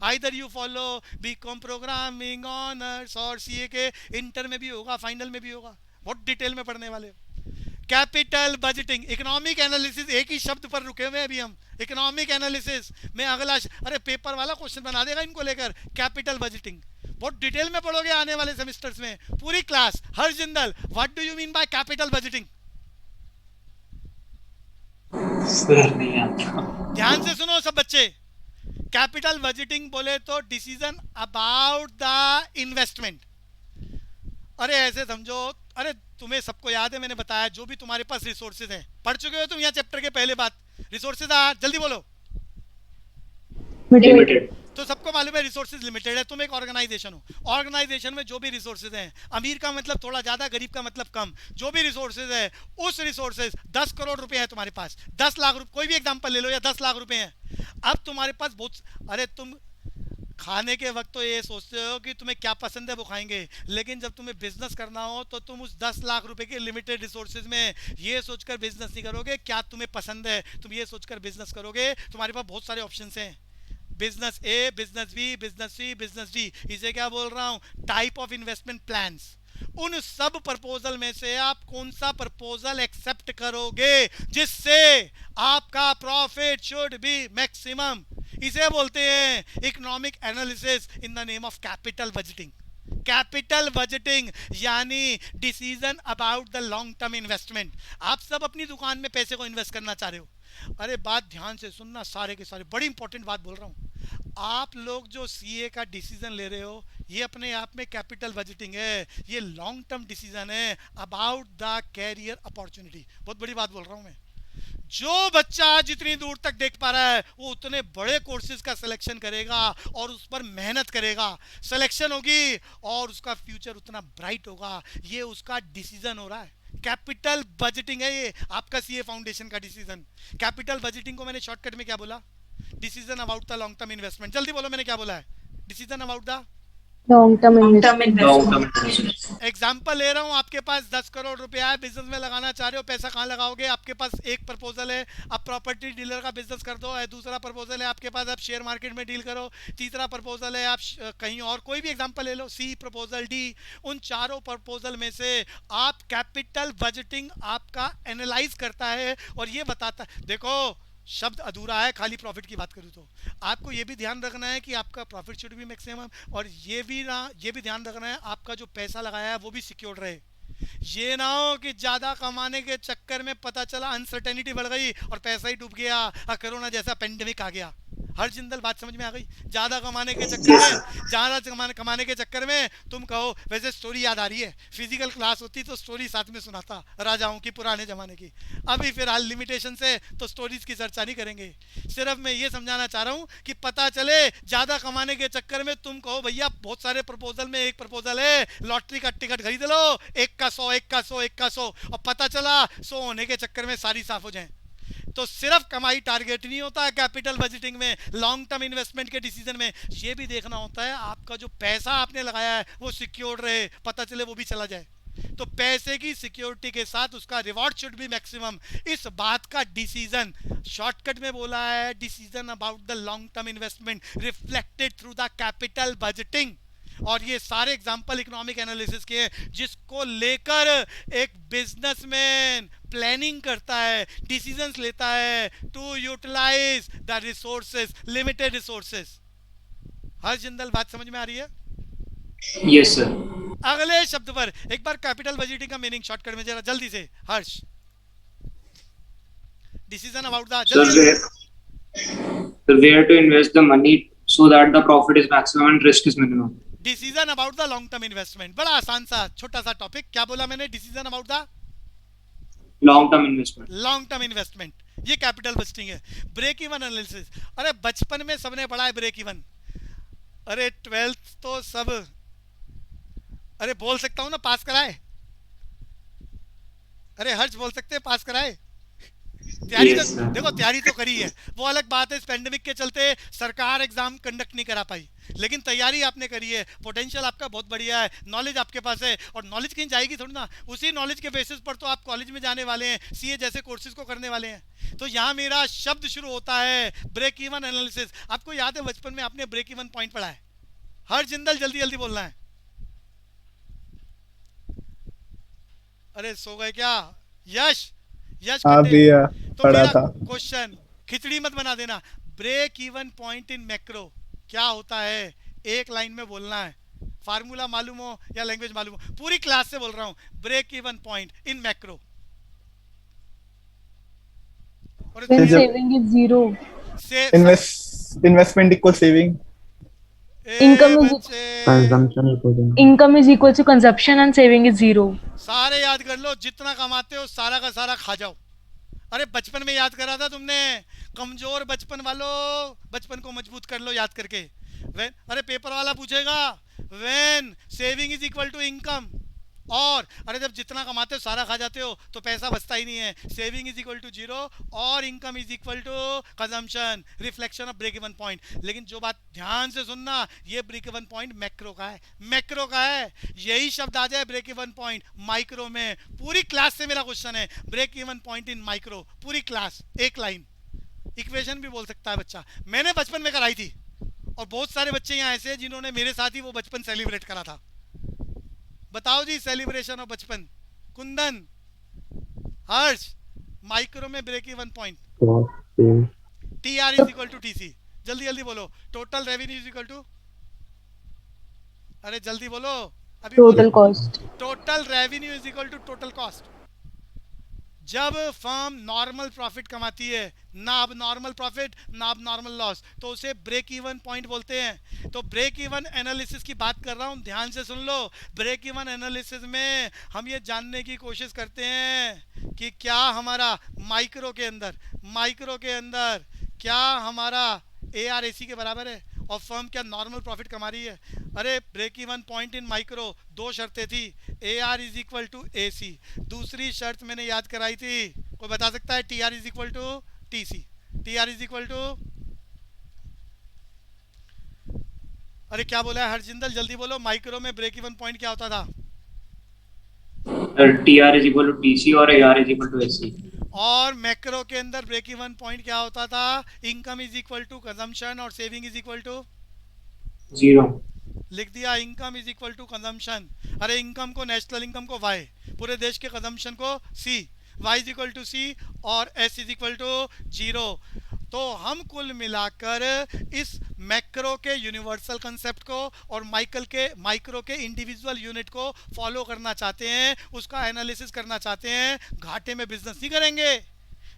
Either you follow BCom programming honours, और सीए के इंटर में भी होगा, फाइनल में भी होगा, बहुत डिटेल में पढ़ने वाले हो। कैपिटल बजटिंग, इकोनॉमिक एनालिसिस, एक ही शब्द पर रुके हुए हैं अभी हम, इकोनॉमिक एनालिसिस में अगला अरे पेपर वाला क्वेश्चन बना देगा इनको लेकर, कैपिटल बजटिंग बहुत डिटेल में पढ़ोगे आने वाले सेमेस्टर्स में, पूरी class. Her Jindal, what do you mean by capital budgeting? Sir नहीं आता। ध्यान से सुनो सब बच्चे, कैपिटल बजटिंग बोले तो डिसीजन अबाउट द इन्वेस्टमेंट। अरे ऐसे समझो, अरे तुम्हें सबको याद है, मैंने बताया जो भी तुम्हारे पास रिसोर्सेज हैं, पढ़ चुके हो तुम यहाँ चैप्टर के पहले बात, रिसोर्सेज जल्दी बोलो। लिमिटेड। तो सबको मालूम है रिसोर्सेज लिमिटेड है। तुम एक ऑर्गेनाइजेशन हो, ऑर्गेनाइजेशन में जो भी रिसोर्सेज हैं, अमीर का मतलब थोड़ा ज्यादा, गरीब का मतलब कम, जो भी रिसोर्सेज है, उस रिसोर्सेज 10 करोड़ रुपए है तुम्हारे पास, 10 लाख रुपए, कोई भी एग्जांपल ले लो, या 10 लाख रुपए हैं। अब तुम्हारे पास बहुत, अरे तुम खाने के वक्त तो ये सोचते हो कि तुम्हें क्या पसंद है वो खाएंगे, लेकिन जब तुम्हें बिजनेस करना हो तो तुम उस 10 लाख रुपए के लिमिटेड रिसोर्सेज में ये सोचकर बिजनेस नहीं करोगे क्या तुम्हें पसंद है, तुम ये सोचकर बिजनेस करोगे। तुम्हारे पास बहुत सारे ऑप्शंस हैं, बिजनेस ए, बिजनेस बी, बिजनेस सी, बिजनेस डी। इसे क्या बोल रहा हूँ, टाइप ऑफ इन्वेस्टमेंट प्लान्स। उन सब प्रपोजल में से आप कौन सा प्रपोजल एक्सेप्ट करोगे जिससे आपका प्रॉफिट शुड बी मैक्सिमम, इसे बोलते हैं economic analysis in the name of capital budgeting. Capital budgeting यानी decision about the long term investment. आप सब अपनी दुकान में पैसे को इन्वेस्ट करना चाह रहे हो, अरे बात ध्यान से सुनना, सारे के सारे बड़ी इंपॉर्टेंट बात बोल रहा हूँ। आप लोग जो सीए का डिसीजन ले रहे हो, ये अपने आप में कैपिटल बजटिंग है, ये लॉन्ग टर्म डिसीजन है अबाउट द कैरियर अपॉर्चुनिटी। बहुत बड़ी बात बोल रहा हूँ मैं। जो बच्चा जितनी दूर तक देख पा रहा है वो उतने बड़े कोर्सेज का सिलेक्शन करेगा और उस पर मेहनत करेगा, सिलेक्शन होगी और उसका फ्यूचर उतना ब्राइट होगा। ये उसका डिसीजन हो रहा है, कैपिटल बजटिंग है ये आपका सीए फाउंडेशन का डिसीजन। कैपिटल बजटिंग को मैंने शॉर्टकट में क्या बोला, decision about the long term investment. जल्दी बोलो मैंने क्या बोला है, decision about the long term Long-term investment. investment. Example ले रहा हूँ। आपके पास 10 करोड़ रुपया है, बिजनेस में लगाना चाह रहे हो, पैसा कहाँ लगाओगे? आपके पास एक प्रपोजल है, आप प्रॉपर्टी डीलर का बिजनेस कर दो, दूसरा प्रपोजल है आपके पास आप शेयर मार्केट में डील करो, तीसरा प्रपोजल है आप कहीं और, कोई भी एग्जाम्पल ले लो, सी प्रपोजल, डी। उन चारों प्रपोजल में से आप कैपिटल बजटिंग आपका एनालाइज करता है और ये बताता है, देखो शब्द अधूरा है खाली प्रॉफिट की बात करूँ तो। आपको ये भी ध्यान रखना है कि आपका प्रॉफिट शुड भी मैक्सिमम, और ये भी ध्यान रखना है आपका जो पैसा लगाया है वो भी सिक्योर रहे। ये ना हो कि ज्यादा कमाने के चक्कर में पता चला अनसर्टेनिटी बढ़ गई और पैसा ही डूब गया और कोरोना जैसा पेंडेमिक आ गया। हर जिंदल बात समझ में आ गई? ज्यादा कमाने के चक्कर में, ज्यादा कमाने के चक्कर में तुम कहो, वैसे स्टोरी याद आ रही है, फिजिकल क्लास होती तो स्टोरी साथ में सुनाता राजाओं की, पुराने जमाने की। अभी फिलहाल लिमिटेशन से तो स्टोरीज की चर्चा नहीं करेंगे। सिर्फ मैं ये समझाना चाह रहा हूँ कि पता चले ज्यादा कमाने के चक्कर में तुम कहो भैया बहुत सारे प्रपोजल में एक प्रपोजल है, लॉटरी का टिकट खरीद लो, 1 का 100, 1 का 100, 1 का 100, और पता चला 100 होने के चक्कर में सारी साफ हो जाए। तो सिर्फ कमाई टारगेट नहीं होता है कैपिटल बजटिंग में, लॉन्ग टर्म इन्वेस्टमेंट के डिसीजन में ये भी देखना होता है आपका जो पैसा आपने लगाया है वो सिक्योर रहे, पता चले वो भी चला जाए। तो पैसे की सिक्योरिटी के साथ उसका रिवॉर्ड शुड बी मैक्सिमम, इस बात का डिसीजन शॉर्टकट में बोला है, decision about the long term investment reflected through the capital budgeting. और ये सारे एग्जांपल इकोनॉमिक एनालिसिस के हैं जिसको लेकर एक बिजनेसमैन प्लानिंग करता है, डिसीजंस लेता है to utilise the resources, limited resources. हर जिंदल बात समझ में आ रही है? Yes sir. अगले शब्द पर एक बार कैपिटल बजटिंग का मीनिंग शॉर्टकट में जरा जल्दी से Harsh. Decision about the, Sir, where to invest the money so that the profit is maximum and risk is minimum. Decision about the long term investment. बड़ा आसान सा छोटा सा टॉपिक, क्या बोला मैंने? Decision about the Long term investment. Long term investment, ये capital budgeting है। ब्रेक इवन एनालिसिस, अरे बचपन में सबने पढ़ा है ब्रेक इवन, अरे 12th तो सब, अरे बोल सकता हूँ ना, पास कराए? अरे हर्ष बोल सकते हैं पास कराए? तैयारी Yes, तो sir. देखो, तैयारी तो करी है, वो अलग बात है, इस पेंडेमिक के चलते सरकार एग्जाम कंडक्ट नहीं करा पाई, लेकिन तैयारी आपने करी है, पोटेंशियल आपका बहुत बढ़िया है, नॉलेज आपके पास है, और नॉलेज कहीं जाएगी थोड़ी ना, उसी नॉलेज के बेसिस पर तो आप कॉलेज में जाने वाले हैं, सीए जैसे कोर्सेज को करने वाले हैं। तो यहाँ मेरा शब्द शुरू होता है ब्रेक इवन एनालिसिस। आपको याद है बचपन में आपने ब्रेक इवन पॉइंट पढ़ा है? हर जिंदल जल्दी जल्दी बोलना है। अरे सो गए क्या? यश यश हाँ कंटिन्यू। भैया तो पढ़ा मेरा था। क्वेश्चन खिचड़ी मत बना देना। Break even point in macro क्या होता है, एक लाइन में बोलना है। फार्मूला मालूम हो या लैंग्वेज मालूम हो, पूरी क्लास से बोल रहा हूँ। Break even point in macro. और When जब saving is zero, से इन्वेस्टमेंट इक्वल सेविंग। ए income is बच्चे Consumption equal. income is equal to consumption and saving is zero. सारे याद कर लो, जितना कमाते हो सारा का सारा खा जाओ। अरे बचपन में याद करा था तुमने, कमजोर बचपन वालों, बचपन को मजबूत कर लो याद करके। व्हेन, अरे पेपर वाला पूछेगा when saving is equal to income, और अरे जब जितना कमाते हो सारा खा जाते हो तो पैसा बचता ही नहीं है। Saving is equal to zero और income is equal to consumption, reflection of break even point. लेकिन जो बात ध्यान से सुनना, ये ब्रेक इवन पॉइंट मैक्रो का है, मैक्रो का है। यही शब्द आ जाए ब्रेक इवन पॉइंट माइक्रो में, पूरी क्लास से मेरा क्वेश्चन है। Break even point in micro, पूरी क्लास एक लाइन, इक्वेशन भी बोल सकता है बच्चा। मैंने बचपन में कराई थी, और बहुत सारे बच्चे यहाँ ऐसे हैं जिन्होंने मेरे साथ ही वो बचपन सेलिब्रेट करा था। बताओ जी सेलिब्रेशन ऑफ बचपन, कुंदन, हर्ष। माइक्रो में break even point T R is equal to T C. जल्दी जल्दी बोलो। Total revenue is equal to, अरे जल्दी बोलो अभी Total cost. Total revenue is equal to total cost. जब फर्म नॉर्मल प्रॉफिट कमाती है, ना अब नॉर्मल प्रॉफिट ना अब नॉर्मल लॉस, तो उसे ब्रेक इवन पॉइंट बोलते हैं। तो ब्रेक इवन एनालिसिस की बात कर रहा हूँ, ध्यान से सुन लो। ब्रेक इवन एनालिसिस में हम ये जानने की कोशिश करते हैं कि क्या हमारा माइक्रो के अंदर क्या हमारा ARAC के बराबर है, और फर्म क्या नॉर्मल प्रॉफिट कमा रही है। अरे break even point in micro दो शर्तें थी, AR is equal to AC। दूसरी शर्त मैंने याद कराई थी, कोई बता सकता है? TR is equal to TC। TR is equal to, अरे क्या बोला है हरजिंदल, जल्दी बोलो। माइक्रो में ब्रेक इवन पॉइंट क्या होता था? TR is equal to TC और AR is equal to AC। और मैक्रो के अंदर ब्रेक इवन पॉइंट क्या होता था? Income is equal to consumption और saving is equal to zero. लिख दिया, income is equal to consumption. अरे इनकम को, नेशनल इनकम को Y, पूरे देश के कंजम्पशन को C, Y is equal to C और S is equal to zero. तो हम कुल मिलाकर इस मैक्रो के यूनिवर्सल कंसेप्ट को और माइक्रो के इंडिविजुअल यूनिट को फॉलो करना चाहते हैं, उसका एनालिसिस करना चाहते हैं। घाटे में बिजनेस नहीं करेंगे।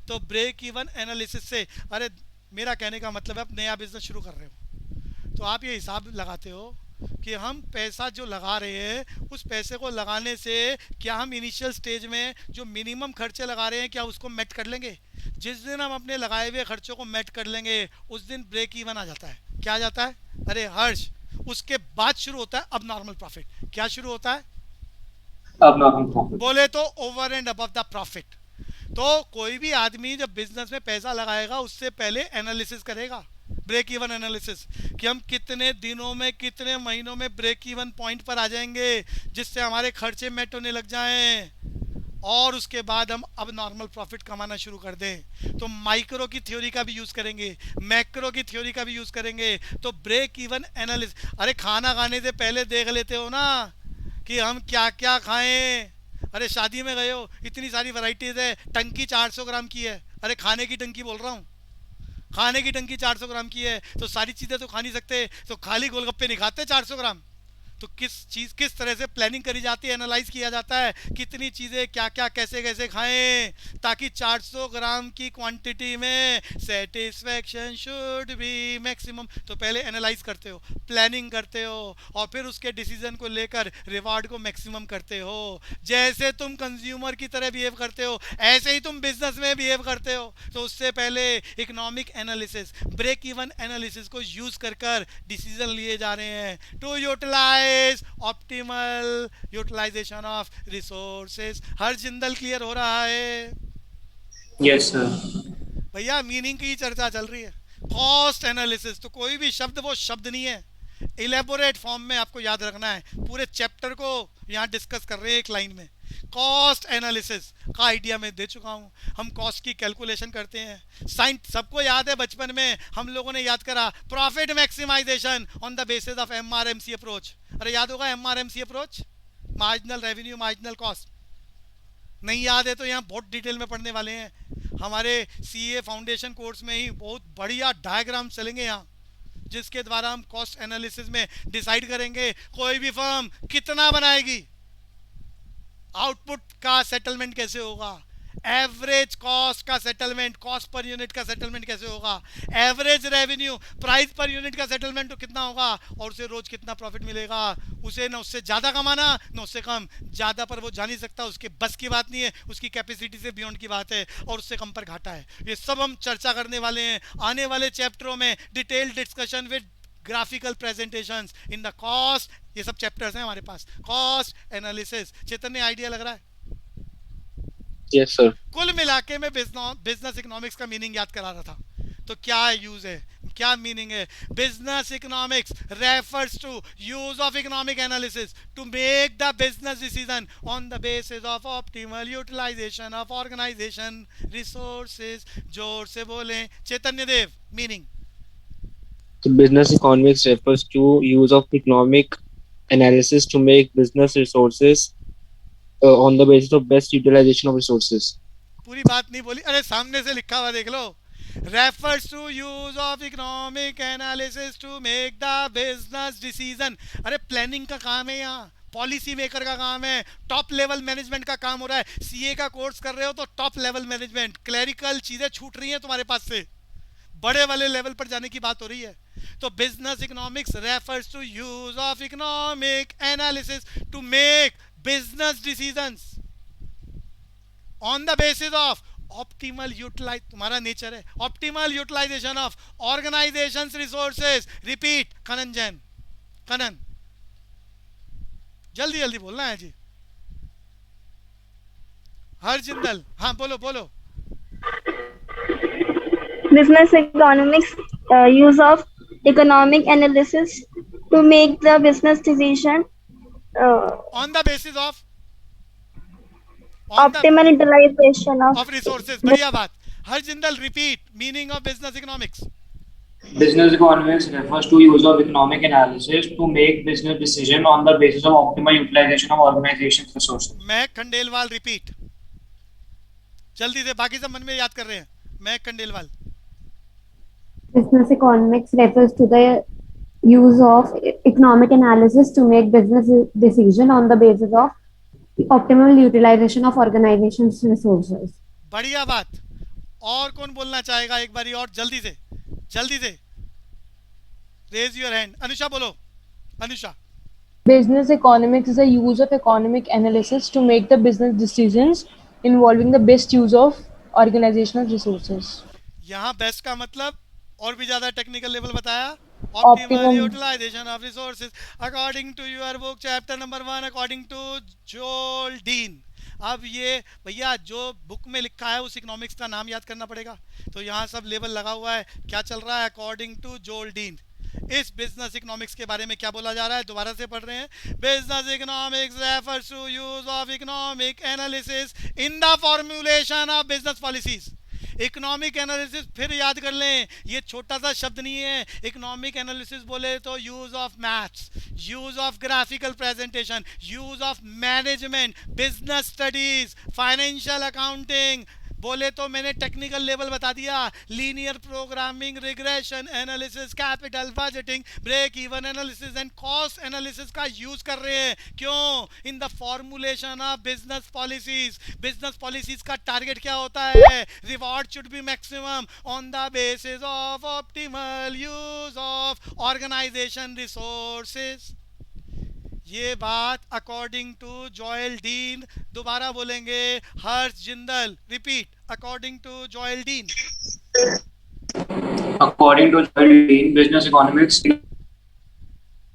तो ब्रेक इवन एनालिसिस से, अरे मेरा कहने का मतलब है आप नया बिजनेस शुरू कर रहे हो तो आप ये हिसाब लगाते हो कि हम पैसा जो लगा रहे हैं, उस पैसे को लगाने से क्या हम इनिशियल स्टेज में जो मिनिमम खर्चे लगा रहे हैं क्या उसको मेट कर लेंगे? जिस दिन हम अपने लगाए हुए खर्चों को मेट कर लेंगे उस दिन ब्रेक इवन आ जाता है। क्या आ जाता है? अरे हर्ष, उसके बाद शुरू होता है अब नॉर्मल प्रॉफिट। क्या शुरू होता है? अब नॉर्मल प्रॉफिट। बोले तो over and above the profit. तो कोई भी आदमी जब बिजनेस में पैसा लगाएगा उससे पहले एनालिसिस करेगा, ब्रेक इवन एनालिसिस, कि हम कितने दिनों में, कितने महीनों में ब्रेक इवन पॉइंट पर आ जाएंगे जिससे हमारे खर्चे मेट होने लग जाएं, और उसके बाद हम अब नॉर्मल प्रॉफिट कमाना शुरू कर दें। तो माइक्रो की थ्योरी का भी यूज़ करेंगे, मैक्रो की थ्योरी का भी यूज़ करेंगे। तो ब्रेक इवन एनालिसिस, अरे खाना खाने से पहले देख लेते हो ना कि हम क्या क्या खाएं। अरे शादी में गए हो, इतनी सारी वैरायटीज़ है, टंकी 400 ग्राम की है। अरे खाने की टंकी बोल रहा हूँ, खाने की टंकी 400 ग्राम की है, तो सारी चीज़ें तो खा नहीं सकते, तो खाली गोलगप्पे नहीं खाते 400 ग्राम। तो किस तरह से प्लानिंग करी जाती है, एनालाइज किया जाता है, कितनी चीज़ें क्या क्या कैसे कैसे खाएं ताकि 400 ग्राम की क्वांटिटी में सेटिस्फैक्शन शुड बी मैक्सिमम। तो पहले एनालाइज करते हो, प्लानिंग करते हो, और फिर उसके डिसीजन को लेकर रिवार्ड को मैक्सिमम करते हो। जैसे तुम कंज्यूमर की तरह बिहेव करते हो ऐसे ही तुम बिजनेस में बिहेव करते हो। तो उससे पहले economic analysis, break even analysis को यूज़ कर डिसीजन लिए जा रहे हैं to utilise optimal utilisation of resources. Her Jindal clear हो रहा है? Yes sir. भैया मीनिंग की चर्चा चल रही है। कॉस्ट एनालिसिस, तो कोई भी शब्द वो शब्द नहीं है, इलेबोरेट फॉर्म में आपको याद रखना है। पूरे चैप्टर को यहाँ डिस्कस कर रहे हैं एक लाइन में। कॉस्ट एनालिसिस का आइडिया मैं दे चुका हूँ। हम कॉस्ट की कैलकुलेशन करते हैं। साइंस सबको याद है, बचपन में हम लोगों ने याद करा profit maximisation on the basis of MRMC approach. अरे याद होगा MRMC approach, marginal revenue marginal cost. नहीं याद है तो यहाँ बहुत डिटेल में पढ़ने वाले हैं। हमारे सीए फाउंडेशन कोर्स में ही बहुत बढ़िया डायग्राम चलेंगे यहाँ, जिसके द्वारा हम कॉस्ट एनालिसिस में डिसाइड करेंगे कोई भी फर्म कितना बनाएगी, आउटपुट का सेटलमेंट कैसे होगा, एवरेज कॉस्ट का सेटलमेंट, कॉस्ट पर यूनिट का सेटलमेंट कैसे होगा, average revenue price per unit का सेटलमेंट तो कितना होगा, और उसे रोज कितना प्रॉफिट मिलेगा। उसे ना उससे ज़्यादा कमाना ना उससे कम, ज़्यादा पर वो जा नहीं सकता, उसके बस की बात नहीं है, उसकी कैपेसिटी से बियॉन्ड की बात है, और उससे कम पर घाटा है। ये सब हम चर्चा करने वाले हैं आने वाले चैप्टरों में, detailed discussion with graphical presentations in the cost. ये सब चैप्टर्स हैं हमारे पास, कॉस्ट एनालिसिस। चेतन, आइडिया लग रहा है? Yes, sir. कुल मिलाके में बिजनेस इकोनॉमिक्स का मीनिंग याद करा रहा था, तो क्या यूज है, क्या मीनिंग है? Business economics refers to use of economic analysis to make the business decision on the basis of optimal utilisation of organisation resources. जोर से बोलें Chaitanya Dev, meaning. So business economics refers to use of economic analysis to make business resources on the basis of best utilization of resources. पूरी बात नहीं बोली, अरे सामने से लिखा हुआ देख लो। Refers to use of economic analysis to make the business decision. अरे प्लानिंग का काम है यहाँ, पॉलिसी मेकर का काम है, टॉप लेवल मैनेजमेंट का काम हो रहा है। सीए का कोर्स कर रहे हो तो टॉप लेवल मैनेजमेंट, क्लरिकल चीजें छूट रही हैं तुम्हारे पास से, बड़े वाले लेवल पर जाने की बात हो रही है। तो business economics refers to use of economic analysis to make business decisions on the basis of optimal utilise, तुम्हारा नेचर है, optimal utilisation of organisations resources. Repeat, Kanan Jain, Kanan जल्दी जल्दी बोलना है जी। हर जिंदल, हाँ बोलो बोलो। Business economics use of economic analysis to make the business decision on the basis of optimal utilization of of resources. बढ़िया बात। Har Jindal, repeat meaning of business economics. Business economics refers to use of economic analysis to make business decision on the basis of optimal utilization of organization's resources. मैं Khandelwal, repeat जल्दी से, बाकी सब मन में याद कर रहे हैं। मैं Khandelwal. Business economics refers to the use of economic analysis to make business decision on the basis of optimal utilization of organization's resources. बढ़िया बात। और कौन बोलना चाहेगा एक बारी और, जल्दी से जल्दी से, रेज योर हैंड। अनुषा बोलो, Anusha. Business economics is the use of economic analysis to make the business decisions involving the best use of organizational resources. यहाँ बेस्ट का मतलब और भी ज्यादा टेक्निकल लेवल बताया, optimal utilisation of resources according to your book chapter number 1 according to Joel Dean. अब ये भैया जो बुक में लिखा है उस इकोनॉमिक्स का नाम याद करना पड़ेगा, तो यहाँ सब लेवल लगा हुआ है, क्या चल रहा है अकॉर्डिंग टू जोल डीन। इस बिजनेस इकोनॉमिक्स के बारे में क्या बोला जा रहा है, दोबारा से पढ़ रहे हैं। Business economics refers to use of economic analysis in the formulation of business policies. Economic analysis फिर याद कर लें, ये छोटा सा शब्द नहीं है। इकोनॉमिक एनालिसिस बोले तो use of maths, use of graphical presentation, use of management, business studies, financial accounting, बोले तो मैंने टेक्निकल लेवल बता दिया, linear programming, regression analysis, capital budgeting, break even analysis and cost analysis का यूज कर रहे हैं। क्यों? In the formulation of business policies. Business policies का टारगेट क्या होता है? Reward should be maximum on the basis of optimal use of organisation resources. ये बात अकॉर्डिंग टू जोएल डीन। दोबारा बोलेंगे, Harsh Jindal, repeat, according to Joel Dean. According to Joel Dean, business economics.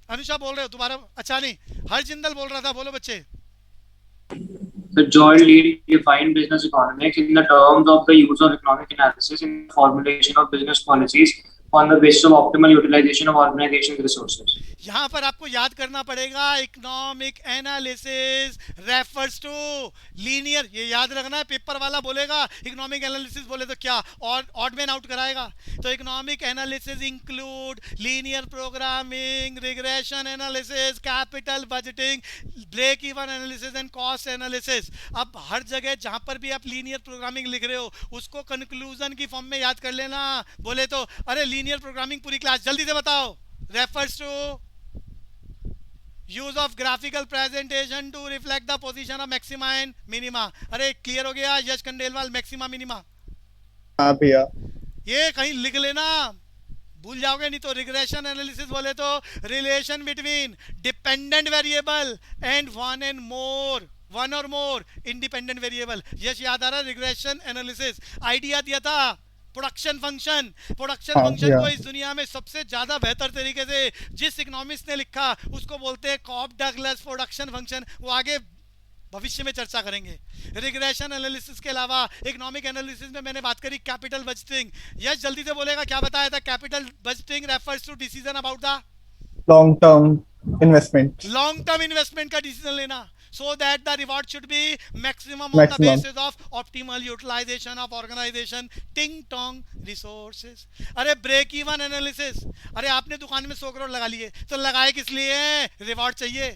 Anusha बोल रहे हो दोबारा? अच्छा नहीं, हर्ष जिंदल बोल रहा था, बोलो बच्चे। So Joel Dean defined business economics in the terms of the use of economic analysis in the formulation of business policies on the basis of optimal utilization of organization's resources. यहाँ पर आपको याद करना पड़ेगा, economic analysis refers to linear, ये याद रखना है, पेपर वाला बोलेगा इकोनॉमिक एनालिसिस बोले तो क्या और ऑड मैन आउट कराएगा। तो economic analysis include linear programming, regression analysis, capital budgeting, break even analysis and cost analysis. अब हर जगह जहाँ पर भी आप लीनियर प्रोग्रामिंग लिख रहे हो उसको कंक्लूजन की फॉर्म में याद कर लेना। बोले तो अरे लीनियर प्रोग्रामिंग पूरी क्लास जल्दी से बताओ। Refers to use of graphical presentation to reflect the position of maxima and minima. अरे क्लियर हो गया यश खंडेलवाल, मैक्सिमा मिनिमा हाँ भैया। ये कहीं लिख लेना, भूल जाओगे नहीं तो। रिग्रेशन एनालिसिस बोले तो relation between dependent variable and one और मोर इंडिपेंडेंट वेरिएबल। यश याद आ रहा है रिग्रेशन एनालिसिस आइडिया दिया था प्रोडक्शन फंक्शन। प्रोडक्शन हाँ फंक्शन भैया। को इस दुनिया में सबसे ज्यादा बेहतर तरीके से जिस इकोनॉमिस्ट ने लिखा उसको बोलते हैं कॉप डगलस प्रोडक्शन फंक्शन। वो आगे भविष्य में चर्चा करेंगे। रिग्रेशन एनालिसिस के अलावा इकोनॉमिक एनालिसिस में मैंने बात करी कैपिटल बजटिंग। यस जल्दी से बोलेगा क्या बताया था। Capital budgeting refers to decision about the long term investment. Long term investment का डिसीजन लेना, so that the reward should be maximum on the Maximum. basis of optimal utilization of organization ting tong resources। अरे break even analysis, अरे आपने दुकान में 100 करोड़ लगा लिए तो लगाए किस लिए? रिवॉर्ड चाहिए।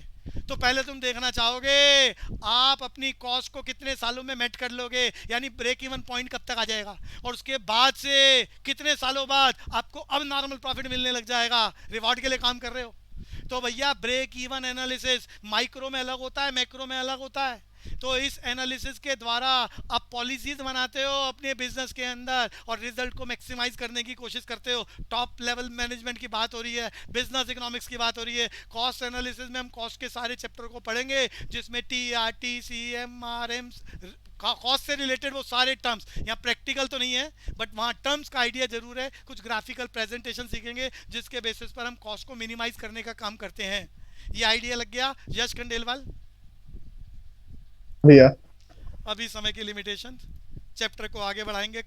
तो पहले तुम देखना चाहोगे आप अपनी कॉस्ट को कितने सालों में मेट कर लोगे, यानी ब्रेक इवन पॉइंट कब तक आ जाएगा, और उसके बाद से कितने सालों बाद आपको अब नॉर्मल प्रॉफिट मिलने लग जाएगा। रिवॉर्ड के लिए काम कर रहे हो तो भैया ब्रेक इवन एनालिसिस माइक्रो में अलग होता है, मैक्रो में अलग होता है। तो इस एनालिसिस के द्वारा आप पॉलिसीज बनाते हो अपने बिजनेस के अंदर और रिजल्ट को मैक्सिमाइज करने की कोशिश करते हो। टॉप लेवल मैनेजमेंट की बात हो रही है, बिजनेस इकोनॉमिक्स की बात हो रही है। कॉस्ट एनालिसिस में हम कॉस्ट के सारे चैप्टर को पढ़ेंगे जिसमें TRT, CMRM, कॉस्ट से रिलेटेड वो सारे टर्म्स। यहाँ प्रैक्टिकल तो नहीं है बट वहाँ टर्म्स का आइडिया जरूर है। कुछ ग्राफिकल प्रेजेंटेशन सीखेंगे जिसके बेसिस पर हम कॉस्ट को मिनिमाइज करने का काम करते हैं। ये आइडिया लग गया यश खंडेलवाल? भैया अभी समय की लिमिटेशन, चैप्टर को आगे बढ़ाएंगे।